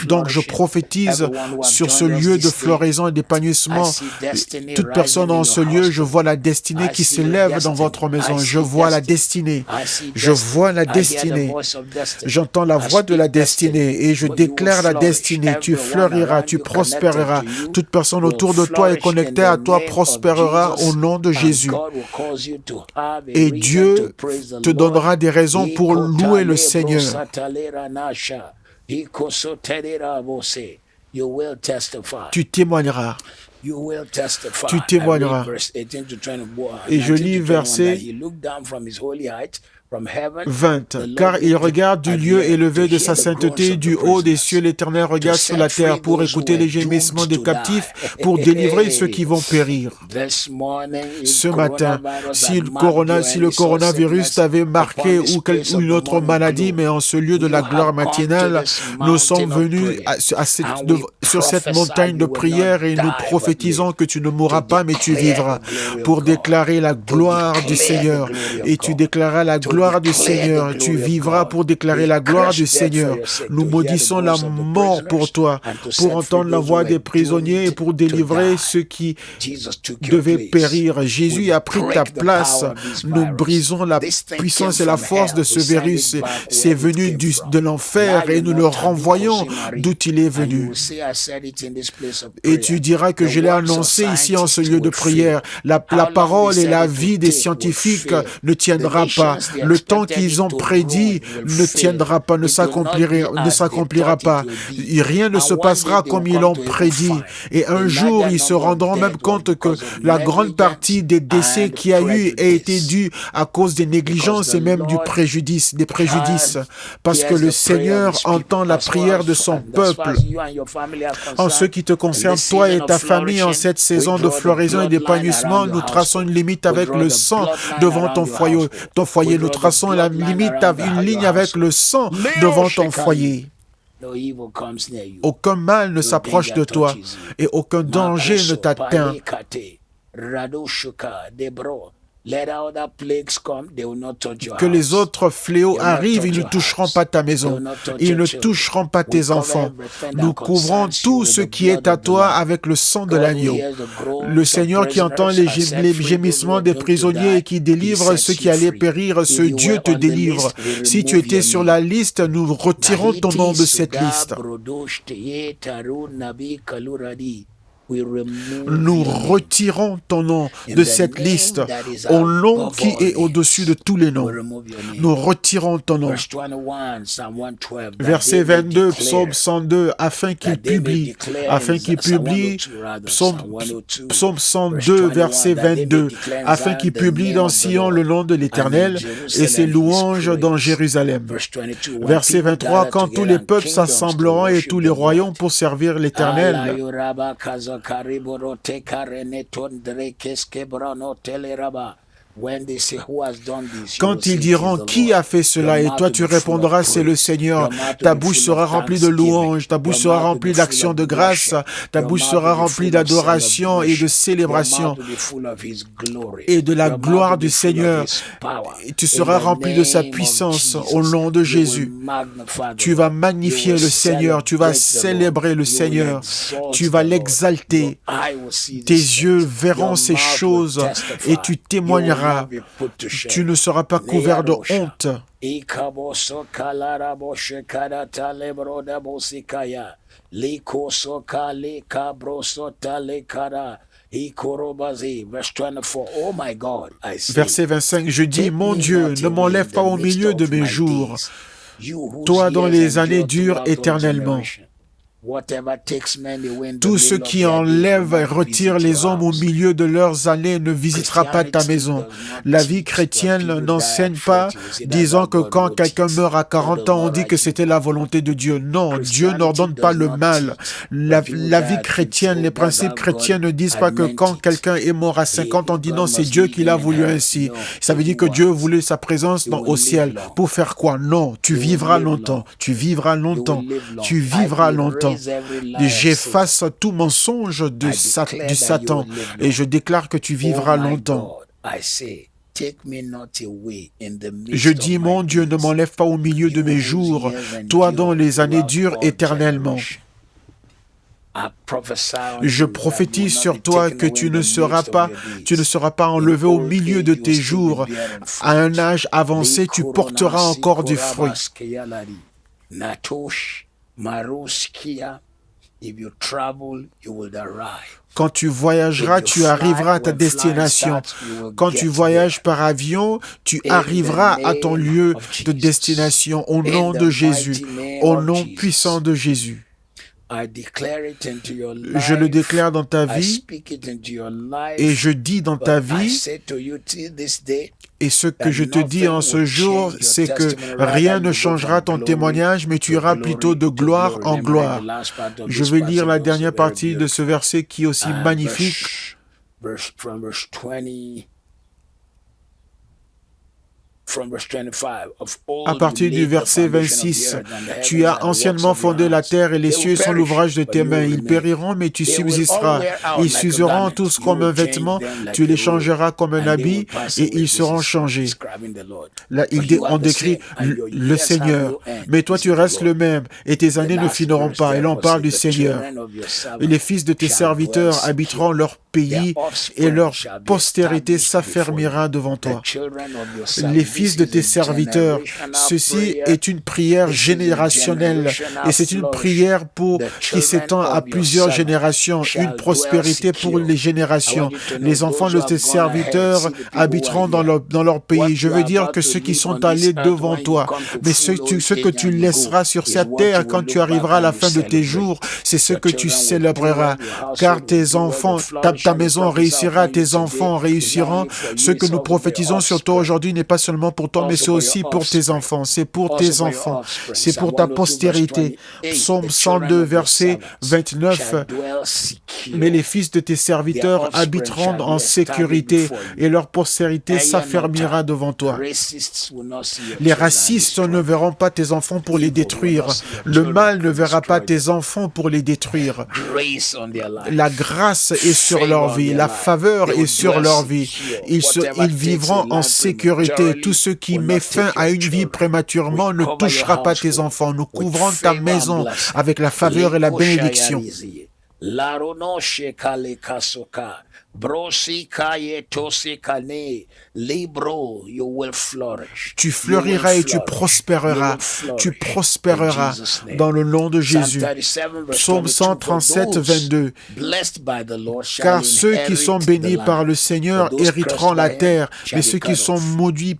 donc je prophétise sur ce lieu de floraison et d'épanouissement. Toute personne en ce lieu, je vois la destinée qui s'élève dans votre maison. Je vois la destinée. Je vois la destinée. J'entends la voix de la destinée et je déclare la destinée. Tu fleuriras, tu prospéreras. Toute personne autour de toi est connectée à toi prospérera au nom de Jésus. Et Dieu te donnera des raisons pour louer le Seigneur. Tu témoigneras. Tu témoigneras. Et je lis verset 20. Car il regarde du lieu élevé de sa sainteté, du haut des cieux, l'Éternel regarde sur la terre pour écouter les gémissements des captifs, pour délivrer ceux qui vont périr. Ce matin, si le coronavirus t'avait marqué ou une autre maladie, mais en ce lieu de la gloire matinale, nous sommes venus sur cette montagne de prière et nous prophétisons que tu ne mourras pas, mais tu vivras, pour déclarer la gloire du Seigneur. Et tu déclareras la gloire du Seigneur. Tu vivras pour déclarer la gloire du Seigneur. Nous maudissons la mort pour toi, pour entendre la voix des prisonniers et pour délivrer ceux qui devaient périr. Jésus a pris ta place. Nous brisons la puissance et la force de ce virus. C'est venu de l'enfer et nous le renvoyons d'où il est venu. Et tu diras que je l'ai annoncé ici en ce lieu de prière. La parole et la vie des scientifiques ne tiendra pas. Le temps qu'ils ont prédit ne tiendra pas, ne s'accomplira pas. Rien ne se passera comme ils l'ont prédit. Et un jour, ils se rendront même compte que la grande partie des décès qu'il y a eu a été due à cause des négligences et même des préjudices. Parce que le Seigneur entend la prière de son peuple. En ce qui te concerne, toi et ta famille, en cette saison de floraison et d'épanouissement, nous traçons une limite avec le sang devant ton foyer. Nous traçons la limite, une ligne avec le sang devant ton foyer. Aucun mal ne s'approche de toi et aucun danger ne t'atteint. Que les autres fléaux arrivent, ils ne toucheront pas ta maison, ils ne toucheront pas tes enfants. Nous couvrons tout ce qui est à toi avec le sang de l'agneau. Le Seigneur qui entend les gémissements des prisonniers et qui délivre ceux qui allaient périr, ce Dieu te délivre. Si tu étais sur la liste, nous retirons ton nom de cette liste. Nous retirons ton nom de cette liste au nom qui est au-dessus de tous les noms. Nous retirons ton nom. Verset 22, psaume 102, afin qu'il publie, psaume 102, verset 22, afin qu'il publie dans Sion le nom de l'Éternel et ses louanges dans Jérusalem. Verset 23, quand tous les peuples s'assembleront et tous les royaumes pour servir l'Éternel. Quand ils diront, qui a fait cela? Et toi, tu répondras, c'est le Seigneur. Ta bouche sera remplie de louanges, ta bouche sera remplie d'actions de grâce, ta bouche sera remplie d'adoration et de célébration et de la gloire du Seigneur. Et tu seras rempli de sa puissance au nom de Jésus. Tu vas magnifier le Seigneur, tu vas célébrer le Seigneur, tu vas l'exalter. Tes yeux verront ces choses et tu témoigneras. Tu ne seras pas couvert de honte. Verset 25, je dis, mon Dieu, ne m'enlève pas au milieu de mes jours. Toi dont les années durent éternellement. Tout ce qui enlève et retire les hommes au milieu de leurs années ne visitera pas ta maison. La vie chrétienne n'enseigne pas, disant que quand quelqu'un meurt à 40 ans, on dit que c'était la volonté de Dieu. Non, Dieu n'ordonne pas le mal. La vie chrétienne, les principes chrétiens ne disent pas que quand quelqu'un est mort à 50, on dit non, c'est Dieu qui l'a voulu ainsi. Ça veut dire que Dieu voulait sa présence au ciel. Pour faire quoi? Non, tu vivras longtemps, tu vivras longtemps, tu vivras longtemps. J'efface tout mensonge du Satan et je déclare que tu vivras longtemps. Je dis, mon Dieu, ne m'enlève pas au milieu de mes jours, toi dont les années durent éternellement. Je prophétise sur toi que tu ne seras pas enlevé au milieu de tes jours. À un âge avancé, tu porteras encore du fruit. Quand tu voyageras, tu arriveras à ta destination. Quand tu voyages par avion, tu arriveras à ton lieu de destination au nom de Jésus, au nom puissant de Jésus. Je le déclare dans ta vie et je dis dans ta vie, et ce que je te dis en ce jour, c'est que rien ne changera ton témoignage, mais tu iras plutôt de gloire en gloire. Je vais lire la dernière partie de ce verset qui est aussi magnifique. À partir du verset 26, tu as anciennement fondé la terre et les cieux sont l'ouvrage de tes mains. Ils périront, mais tu subsisteras. Ils s'useront tous comme un vêtement, tu les changeras comme un habit et ils seront changés. Là, on décrit le Seigneur. Mais toi, tu restes le même et tes années ne finiront pas. Et là, on parle du Seigneur. Et les fils de tes serviteurs habiteront leur pays et leur postérité s'affermira devant toi. Les fils de tes serviteurs, ceci est une prière générationnelle et c'est une prière qui s'étend à plusieurs générations, une prospérité pour les générations. Les enfants de tes serviteurs habiteront dans leur pays. Je veux dire que ceux qui sont allés devant toi, mais ceux que tu laisseras sur cette terre quand tu arriveras à la fin de tes jours, c'est ce que tu célébreras, car tes enfants, ta maison réussira, tes enfants réussiront. Ce que nous prophétisons sur toi aujourd'hui n'est pas seulement pour toi, mais c'est aussi pour tes enfants. C'est pour tes enfants. C'est pour ta postérité. Psaume 102, verset 29. Mais les fils de tes serviteurs habiteront en sécurité et leur postérité s'affermira devant toi. Les racistes ne verront pas tes enfants pour les détruire. Le mal ne verra pas tes enfants pour les détruire. La grâce est sur leur vie. La faveur est sur leur vie. Ils vivront en sécurité. Tout ce qui met fin à une vie prématurément ne touchera pas tes enfants. Nous couvrons ta maison avec la faveur et la bénédiction. Tu fleuriras et tu prospéreras. Tu prospéreras dans le nom de Jésus. Psaume 137, 22. Car ceux qui sont bénis par le Seigneur hériteront la terre, mais ceux qui sont maudits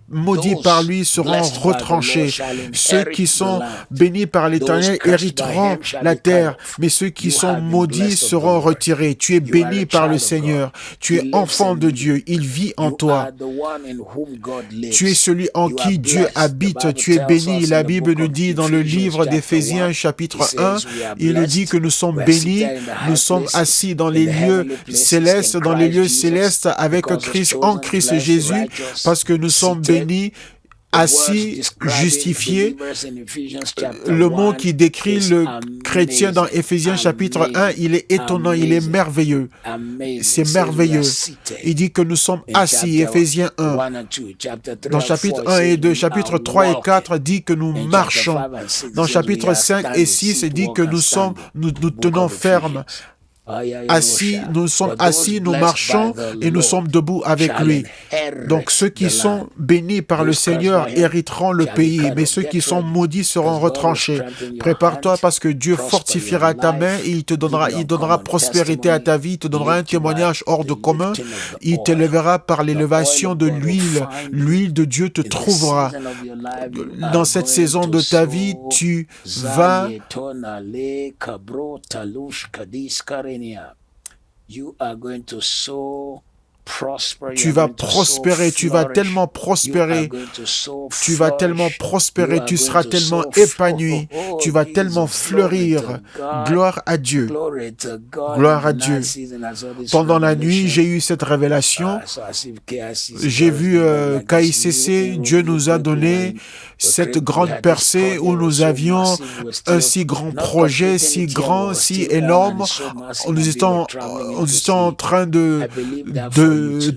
par lui seront retranchés. Ceux qui sont bénis par l'Éternel hériteront la terre, mais ceux qui sont maudits maudits seront retirés. Tu es béni par le Seigneur. Tu es enfant de Dieu. Il vit en toi. Tu es celui en qui Dieu habite. Tu es béni. La Bible nous dit dans le livre d'Éphésiens chapitre 1, il nous dit que nous sommes bénis. Nous sommes assis dans les lieux célestes, avec Christ, en Christ Jésus, parce que nous sommes bénis, assis, justifiés. Le mot qui décrit le chrétien dans Éphésiens chapitre 1, il est étonnant, il est merveilleux. C'est merveilleux. Il dit que nous sommes assis, Éphésiens 1. Dans chapitre 1 et 2, chapitre 3 et 4 dit que nous marchons. Dans chapitre 5 et 6, il dit que nous tenons ferme. Assis, nous sommes assis, nous marchons et nous sommes debout avec lui. Donc ceux qui sont bénis par le Seigneur hériteront le pays, mais ceux qui sont maudits seront retranchés. Prépare-toi parce que Dieu fortifiera ta main et il donnera prospérité à ta vie, il te donnera un témoignage hors de commun, il t'élèvera par l'élévation de l'huile. L'huile de Dieu te trouvera. Dans cette saison de ta vie, tu vas prospérer, tu vas tellement prospérer, tu seras tellement épanoui, tu vas tellement fleurir. Gloire à Dieu. Gloire à Dieu. Pendant la nuit, j'ai eu cette révélation. J'ai vu KICC, Dieu nous a donné cette grande percée où nous avions un si grand projet, si grand, si énorme. Nous étions en train de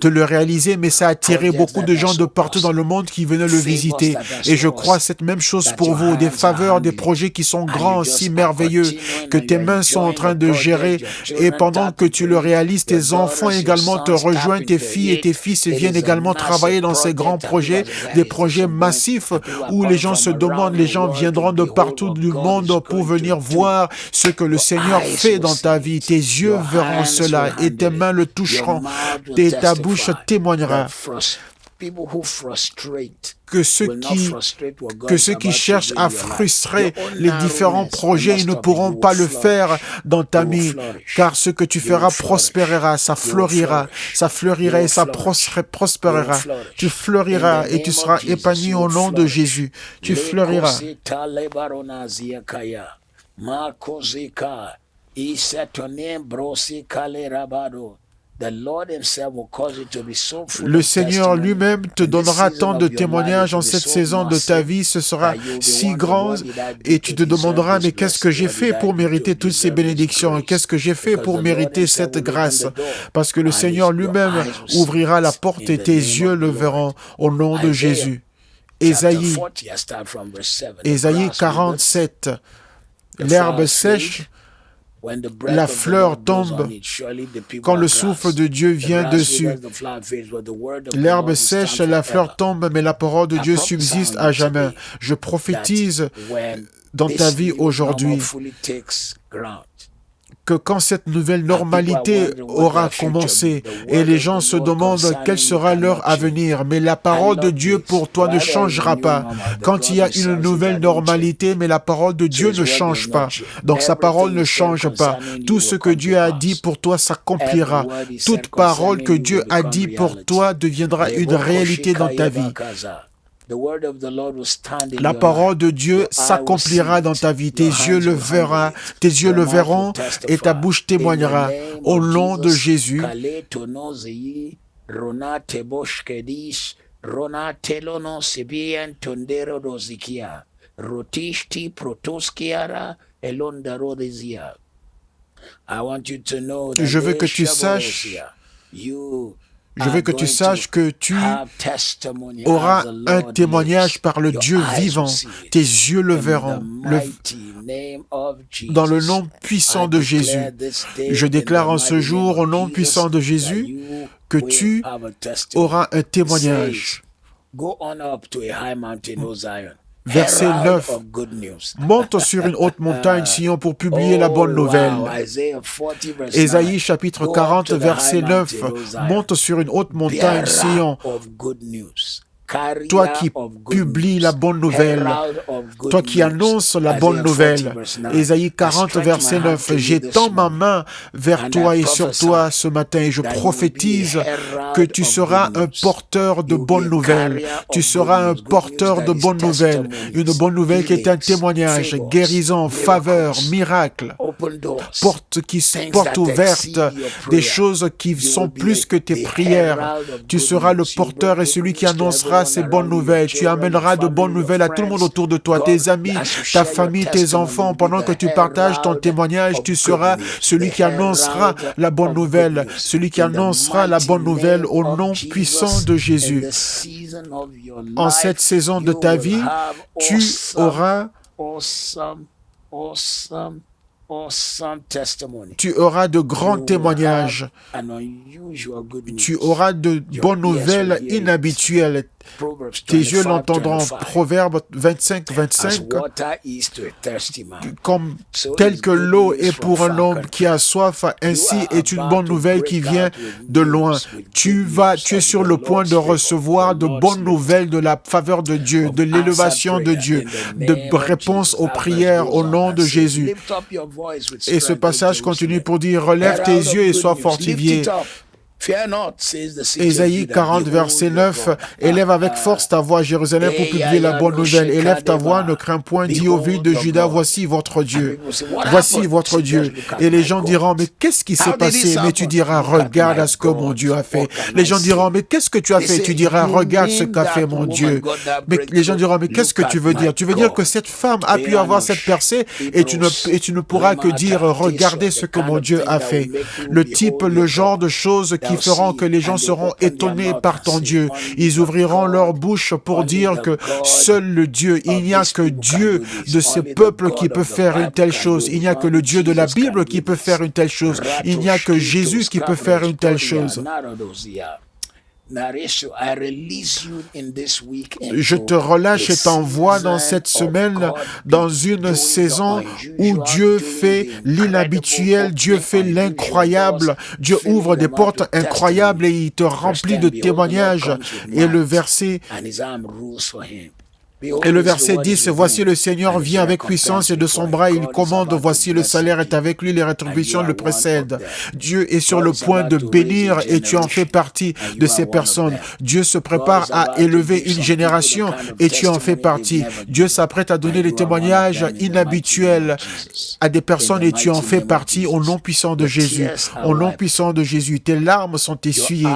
le réaliser, mais ça a attiré beaucoup de gens de partout dans le monde qui venaient le visiter. Et je crois cette même chose pour vous, des faveurs, des projets qui sont grands, si merveilleux, que tes mains sont en train de gérer. Et pendant que tu le réalises, tes enfants également te rejoignent, tes filles et tes fils viennent également travailler dans ces grands projets, des projets massifs où les gens se demandent, les gens viendront de partout du monde pour venir voir ce que le Seigneur fait dans ta vie. Tes yeux verront cela et tes mains le toucheront et ta bouche témoignera. Que ceux qui cherchent à frustrer les différents projets, ils ne pourront pas le faire dans ta vie, car ce que tu feras prospérera, ça fleurira et ça prospérera. Tu fleuriras et tu seras épanoui au nom de Jésus. Tu fleuriras. Le Seigneur lui-même te donnera tant de témoignages en cette saison de ta vie, ce sera si grand et tu te demanderas, mais qu'est-ce que j'ai fait pour mériter toutes ces bénédictions? Qu'est-ce que j'ai fait pour mériter cette grâce? Parce que le Seigneur lui-même ouvrira la porte et tes yeux le verront au nom de Jésus. Ésaïe 47, l'herbe sèche, la fleur tombe quand le souffle de Dieu vient dessus. L'herbe sèche, la fleur tombe, mais la parole de Dieu subsiste à jamais. Je prophétise dans ta vie aujourd'hui que quand cette nouvelle normalité aura commencé et les gens se demandent quel sera leur avenir, mais la parole de Dieu pour toi ne changera pas. Quand il y a une nouvelle normalité, mais la parole de Dieu ne change pas. Donc sa parole ne change pas. Tout ce que Dieu a dit pour toi s'accomplira. Toute parole que Dieu a dit pour toi deviendra une réalité dans ta vie. La parole de Dieu s'accomplira dans ta vie. Tes yeux le verront et ta bouche témoignera. Au nom de Jésus. Je veux que tu saches que tu auras un témoignage par le Dieu vivant. Tes yeux le verront. Dans le nom puissant de Jésus, je déclare en ce jour, au nom puissant de Jésus, que tu auras un témoignage. Verset 9. Monte sur une haute montagne, Sion, pour publier la bonne nouvelle. Ésaïe chapitre 40, verset 9. Monte sur une haute montagne, Sion, toi qui publies la bonne nouvelle, toi qui annonces la bonne nouvelle. Ésaïe 40, verset 9. J'étends ma main vers toi et sur toi ce matin et je prophétise que tu seras un porteur de bonnes nouvelles. Tu seras un porteur de bonnes nouvelles. Une bonne nouvelle qui est un témoignage, guérison, faveur, miracle, porte ouverte, des choses qui sont plus que tes prières. Tu seras le porteur et celui qui annoncera ces bonnes nouvelles. Tu amèneras de bonnes nouvelles à tout le monde autour de toi, tes amis, ta famille, tes enfants. Pendant que tu partages ton témoignage, tu seras celui qui annoncera la bonne nouvelle, celui qui annoncera la bonne nouvelle au nom puissant de Jésus. En cette saison de ta vie, tu auras de grands témoignages. Tu auras de bonnes nouvelles inhabituelles. Tes yeux l'entendront. Proverbe 25, 25. Comme tel que l'eau est pour un homme qui a soif, ainsi est une bonne nouvelle qui vient de loin. Tu es sur le point de recevoir de bonnes nouvelles de la faveur de Dieu, de l'élévation de Dieu, de réponses aux prières au nom de Jésus. Et ce passage continue pour dire, relève tes yeux et sois fortifié. Ésaïe 40, verset 9, élève avec force ta voix, Jérusalem, pour publier la bonne nouvelle. Élève ta voix, ne crains point, dis aux villes de Juda, voici votre Dieu. Voici votre Dieu. Et les gens diront, mais qu'est-ce qui s'est passé? Mais tu diras, regarde à ce que mon Dieu a fait. Les gens diront, mais qu'est-ce que tu as fait? Tu diras, regarde ce qu'a fait mon Dieu. Mais les gens diront, mais qu'est-ce que tu veux dire? Tu veux dire que cette femme a pu avoir cette percée et tu ne pourras que dire, regardez ce que mon Dieu a fait. Le genre de choses qui feront que les gens seront étonnés par ton Dieu. Ils ouvriront leur bouche pour dire que seul le Dieu, il n'y a que Dieu de ce peuple qui peut faire une telle chose. Il n'y a que le Dieu de la Bible qui peut faire une telle chose. Il n'y a que Jésus qui peut faire une telle chose. Je te relâche et t'envoie dans cette semaine, dans une saison où Dieu fait l'inhabituel, Dieu fait l'incroyable, Dieu ouvre des portes incroyables et il te remplit de témoignages. Et le verset 10, voici le Seigneur vient avec puissance et de son bras il commande, voici le salaire est avec lui, les rétributions le précèdent. Dieu est sur le point de bénir et tu en fais partie de ces personnes. Dieu se prépare à élever une génération et tu en fais partie. Dieu s'apprête à donner des témoignages inhabituels à des personnes et tu en fais partie au nom puissant de Jésus. Au nom puissant de Jésus, tes larmes sont essuyées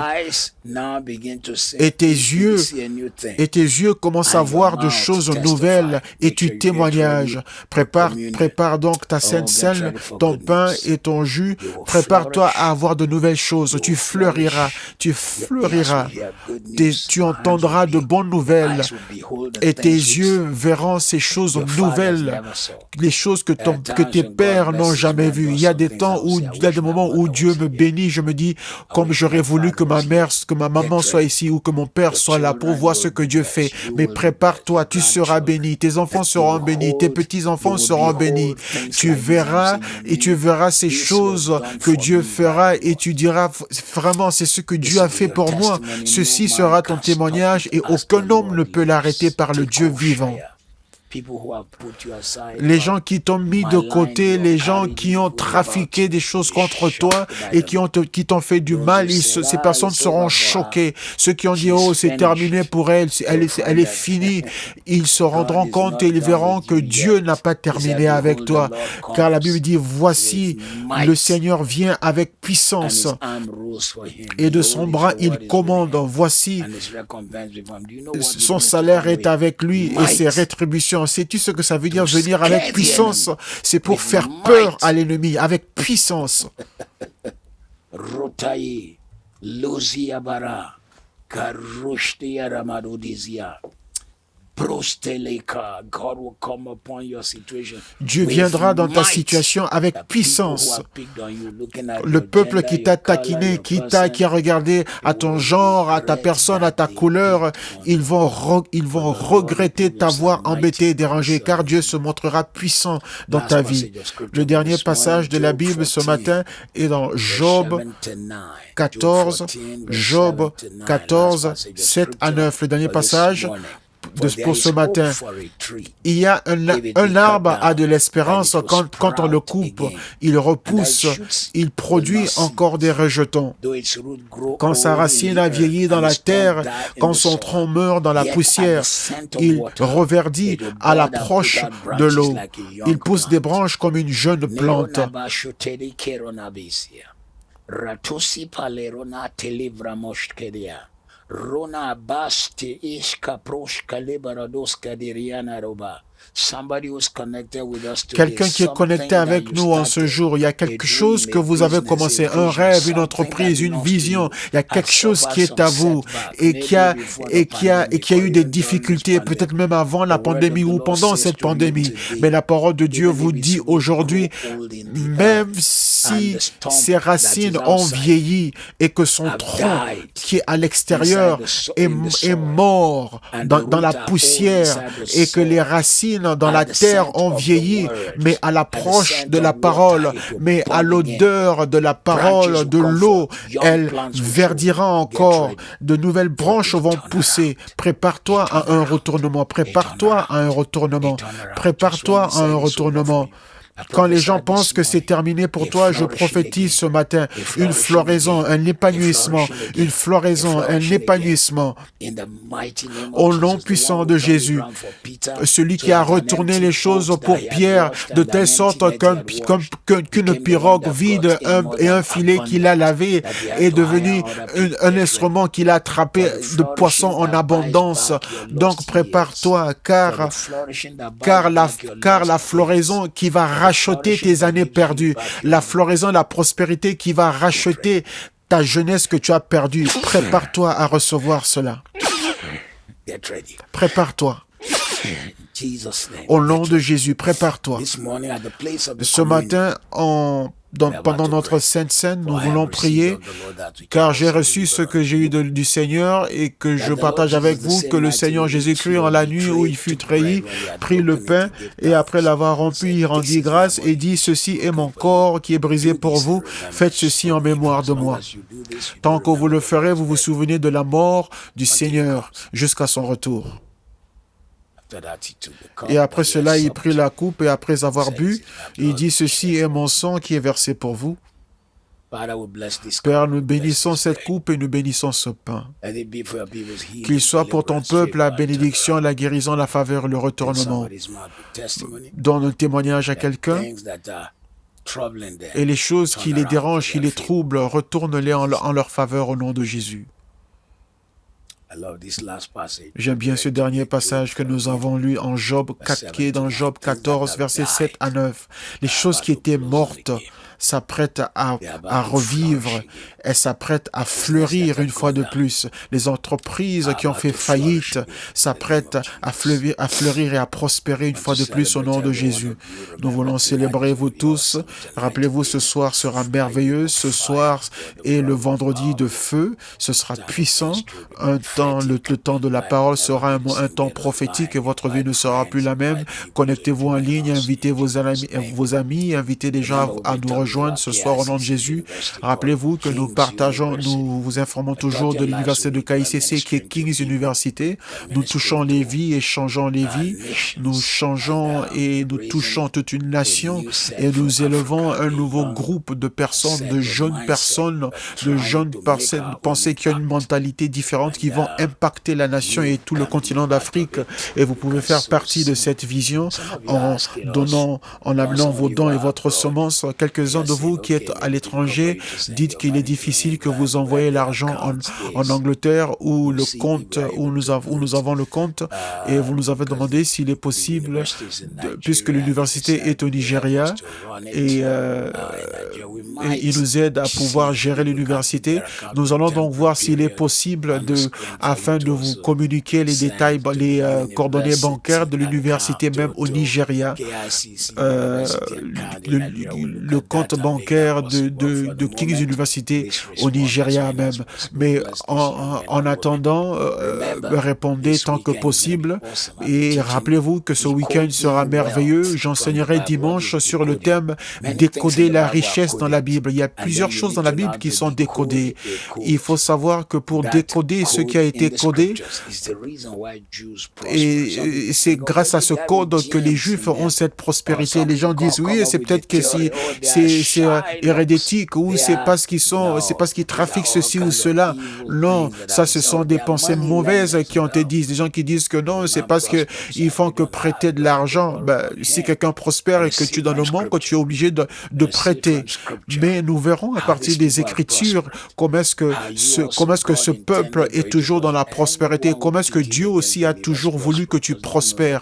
et tes yeux commencent à voir de choses nouvelles et tu témoignages. Prépare donc ta sainte scène, ton pain et ton jus. Prépare-toi à avoir de nouvelles choses. Tu fleuriras. Tu entendras de bonnes nouvelles et tes yeux verront ces choses nouvelles, les choses que tes pères n'ont jamais vues. Il y a des moments où Dieu me bénit. Je me dis, comme j'aurais voulu que ma maman soit ici ou que mon père soit là pour voir ce que Dieu fait. Mais prépare-toi. Tu seras béni, tes enfants seront bénis, tes petits-enfants seront bénis. Tu verras ces choses que Dieu fera et tu diras vraiment c'est ce que Dieu a fait pour moi. Ceci sera ton témoignage et aucun homme ne peut l'arrêter par le Dieu vivant. Les gens qui t'ont mis de côté, les gens qui ont trafiqué des choses contre toi et qui t'ont fait du mal, ces personnes seront choquées. Ceux qui ont dit, oh, c'est terminé pour elle est finie, ils se rendront compte et ils verront que Dieu n'a pas terminé avec toi. Car la Bible dit, voici, le Seigneur vient avec puissance et de son bras, il commande. Voici, son salaire est avec lui et ses rétributions. Sais-tu ce que ça veut dire venir avec puissance? C'est pour faire peur à l'ennemi, avec puissance. Dieu viendra dans ta situation avec puissance. Le peuple qui t'a taquiné, qui a regardé à ton genre, à ta personne, à ta couleur, ils vont regretter t'avoir embêté et dérangé, car Dieu se montrera puissant dans ta vie. Le dernier passage de la Bible ce matin est dans Job 14, 7 à 9. Le dernier passage pour ce matin. Il y a un arbre a de l'espérance quand on le coupe, il repousse, il produit encore des rejetons. Quand sa racine a vieilli dans la terre, quand son tronc meurt dans la poussière, il reverdit à l'approche de l'eau. Il pousse des branches comme une jeune plante. Rona baste ishka proshka liberadoska diriana roba. Quelqu'un qui est connecté avec nous en ce jour, il y a quelque chose que vous avez commencé, un rêve, une entreprise, une vision, il y a quelque chose qui est à vous et qui a eu des difficultés, peut-être même avant la pandémie ou pendant cette pandémie. Mais la parole de Dieu vous dit aujourd'hui, même si ses racines ont vieilli et que son tronc qui est à l'extérieur est mort dans la poussière et que les racines dans la terre ont vieilli, mais à l'approche de la parole, mais à l'odeur de la parole, de l'eau, elle verdira encore. De nouvelles branches vont pousser. Prépare-toi à un retournement. Prépare-toi à un retournement. Prépare-toi à un retournement. Quand les gens pensent que c'est terminé pour toi, je prophétise ce matin une floraison, un épanouissement, une floraison, un épanouissement. Au nom puissant de Jésus, celui qui a retourné les choses pour Pierre de telle sorte qu'une pirogue vide et un filet qu'il a lavé est devenu un instrument qu'il a attrapé de poissons en abondance. Donc prépare-toi, car la floraison qui va racheter tes années perdues, la floraison, la prospérité qui va racheter ta jeunesse que tu as perdue. Prépare-toi à recevoir cela. Prépare-toi. Au nom de Jésus, prépare-toi. Ce matin, pendant notre Sainte Seine, nous voulons prier, car j'ai reçu ce que j'ai eu du Seigneur et que je partage avec vous, que le Seigneur Jésus-Christ, en la nuit où il fut trahi, prit le pain et après l'avoir rompu, il rendit grâce et dit, « Ceci est mon corps qui est brisé pour vous, faites ceci en mémoire de moi. » Tant que vous le ferez, vous vous souvenez de la mort du Seigneur jusqu'à son retour. Et après cela, il prit la coupe et après avoir bu, il dit, « Ceci est mon sang qui est versé pour vous. » Père, nous bénissons cette coupe et nous bénissons ce pain. Qu'il soit pour ton peuple la bénédiction, la guérison, la faveur, le retournement. Donne un témoignage à quelqu'un et les choses qui les dérangent, qui les troublent, retourne-les en leur faveur au nom de Jésus. J'aime bien ce dernier passage que nous avons lu en Job 4, qui est dans Job 14, versets 7 à 9. Les choses qui étaient mortes s'apprêtent à revivre, elles s'apprêtent à fleurir une fois de plus. Les entreprises qui ont fait faillite s'apprêtent à fleurir et à prospérer une fois de plus au nom de Jésus. Nous voulons célébrer vous tous. Rappelez-vous, ce soir sera merveilleux. Ce soir est le vendredi de feu. Ce sera puissant. Le temps de la parole sera un temps prophétique et votre vie ne sera plus la même. Connectez-vous en ligne, invitez vos amis, invitez des gens à nous rejoindre ce soir au nom de Jésus. Rappelez-vous que nous vous informons toujours de l'université de KICC qui est King's University. Nous touchons les vies et changeons les vies. Nous changeons et nous touchons toute une nation et nous élevons un nouveau groupe de personnes, de jeunes pensées qui ont une mentalité différente, qui vont impacter la nation et tout le continent d'Afrique. Et vous pouvez faire partie de cette vision en amenant vos dons et votre semence. Quelques-uns de vous qui êtes à l'étranger, dites qu'il est difficile que vous envoyez l'argent en Angleterre où nous avons le compte, et vous nous avez demandé s'il est possible, puisque l'université est au Nigeria, et et il nous aide à pouvoir gérer l'université. Nous allons donc voir s'il est possible afin de vous communiquer les détails, les coordonnées bancaires de l'université même au Nigeria, le compte bancaire de King's University au Nigeria même. Mais en attendant, répondez tant que possible et rappelez-vous que ce week-end sera merveilleux. J'enseignerai dimanche sur le thème décoder la richesse dans la Bible. Il y a plusieurs choses dans la Bible qui sont décodées. Il faut savoir que pour décoder ce qui a été codé, et c'est grâce à ce code que les Juifs ont cette prospérité. Les gens disent oui, c'est peut-être que c'est hérédétique ou c'est parce qu'ils trafiquent ceci ou cela. Non, ça ce sont des pensées mauvaises qui ont été dites. Des gens qui disent que non, c'est parce qu'ils font que prêter de l'argent. Si quelqu'un prospère et que tu es dans le manque, tu es obligé de prêter. Mais nous verrons à partir des Écritures comment est-ce que ce peuple est toujours dans la prospérité, comment est-ce que Dieu aussi a toujours voulu que tu prospères.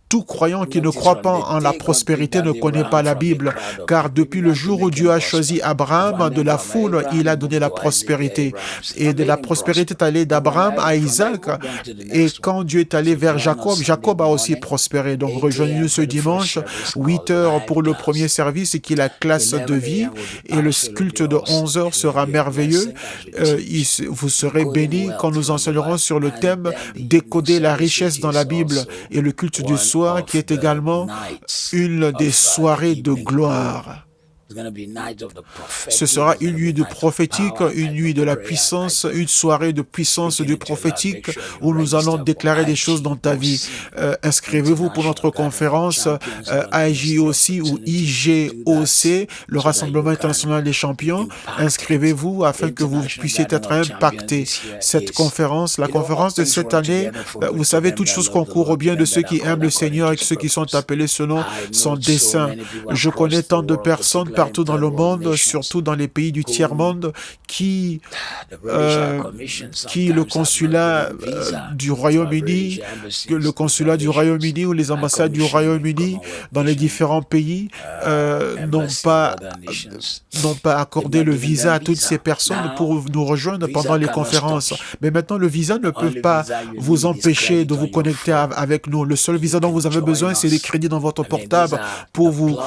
Tout croyant qui ne croit pas en la prospérité ne connaît pas la Bible, car depuis le jour où Dieu a choisi Abraham de la foule, il a donné la prospérité. Et de la prospérité est allée d'Abraham à Isaac, et quand Dieu est allé vers Jacob, Jacob a aussi prospéré. Donc rejoignez-nous ce dimanche, 8 heures pour le premier service, qui est la classe de vie, et le culte de 11 heures sera merveilleux. Vous serez bénis quand nous enseignerons sur le thème décoder la richesse dans la Bible, et le culte du soir qui est également une des soirées de gloire. Ce sera une nuit de prophétique, une nuit de la puissance, une soirée de puissance du prophétique où nous allons déclarer des choses dans ta vie. Inscrivez-vous pour notre conférence AJOC ou IGOC, le Rassemblement international des champions. Inscrivez-vous afin que vous puissiez être impactés. Cette conférence, la conférence de cette année, vous savez, toutes choses concourent au bien de ceux qui aiment le Seigneur et ceux qui sont appelés selon son dessein. Je connais tant de personnes partout dans le monde, surtout dans les pays du tiers-monde, qui le consulat du Royaume-Uni, ou les ambassades du Royaume-Uni dans les différents pays n'ont pas accordé le visa à toutes ces personnes pour nous rejoindre pendant les conférences. Mais maintenant, le visa ne peut pas vous empêcher de vous connecter avec nous. Le seul visa dont vous avez besoin, c'est des crédits dans votre portable pour vous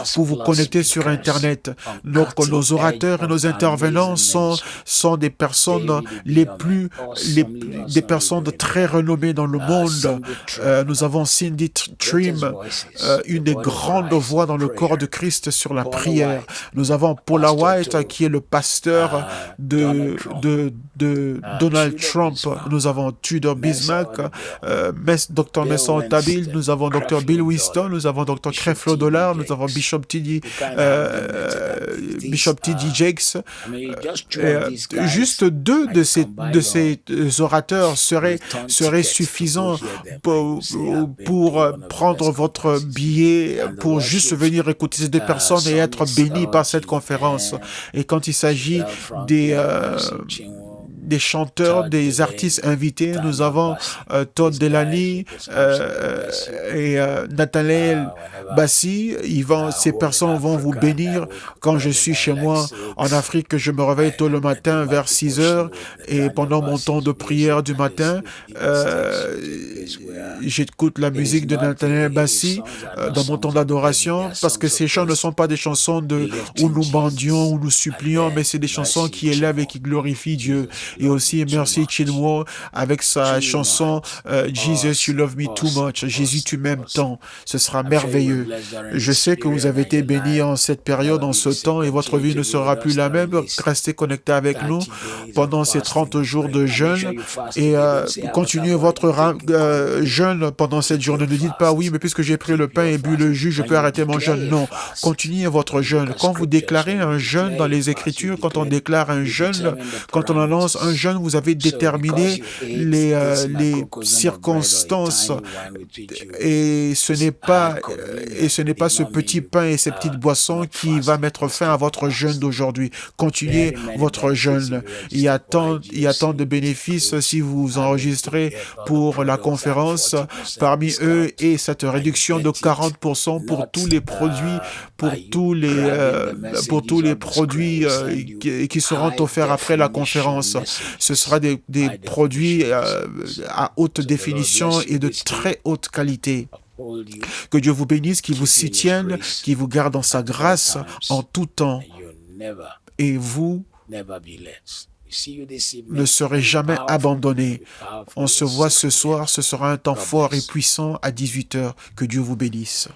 connecter sur Internet. Donc, nos orateurs et nos intervenants sont des personnes des personnes très renommées dans le monde. Nous avons Cindy Trim, une des grandes voix dans le corps de Christ sur la prière. Nous avons Paula White, qui est le pasteur de Donald Trump. Nous avons Tudor Bismarck, Dr. Messon Tabil, nous avons Dr. Bill Winston, nous avons Dr. Creflo Dollar, nous avons Bishop T.D. Jakes. Juste deux de ces orateurs seraient suffisants pour prendre votre billet, pour juste venir écouter ces deux personnes et être bénis par cette conférence. Et quand il s'agit des chanteurs, des artistes invités, nous avons Todd Delany et Nathaniel Bassi. Ces personnes vont vous bénir. Quand je suis chez moi en Afrique, je me réveille tôt le matin vers 6 heures et pendant mon temps de prière du matin, j'écoute la musique de Nathaniel Bassi dans mon temps d'adoration, parce que ces chants ne sont pas des chansons où nous mendions, où nous supplions, mais c'est des chansons qui élèvent et qui glorifient Dieu. Et aussi, merci Chinwo avec sa chanson Jesus, you love me too much. Jésus, tu m'aimes tant. Ce sera merveilleux. Je sais que vous avez été bénis en cette période, en ce temps, et votre vie ne sera plus la même. Restez connectés avec nous pendant ces 30 jours de jeûne et continuez votre jeûne pendant cette journée. Ne dites pas oui, mais puisque j'ai pris le pain et bu le jus, je peux arrêter mon jeûne. Non, continuez votre jeûne. Quand vous déclarez un jeûne dans les Écritures, quand on déclare un jeûne, quand on annonce un jeûne, vous avez déterminé les circonstances et ce n'est pas ce petit pain et ces petites boissons qui va mettre fin à votre jeûne d'aujourd'hui. Continuez votre jeûne. Il y a tant de bénéfices si vous vous enregistrez pour la conférence. Parmi eux et cette réduction de 40% pour tous les produits pour tous les produits qui seront offerts après la conférence. Ce sera des produits à haute définition et de très haute qualité. Que Dieu vous bénisse, qu'il vous soutienne, qu'il vous garde dans sa grâce en tout temps. Et vous ne serez jamais abandonné. On se voit ce soir, ce sera un temps fort et puissant à 18h. Que Dieu vous bénisse.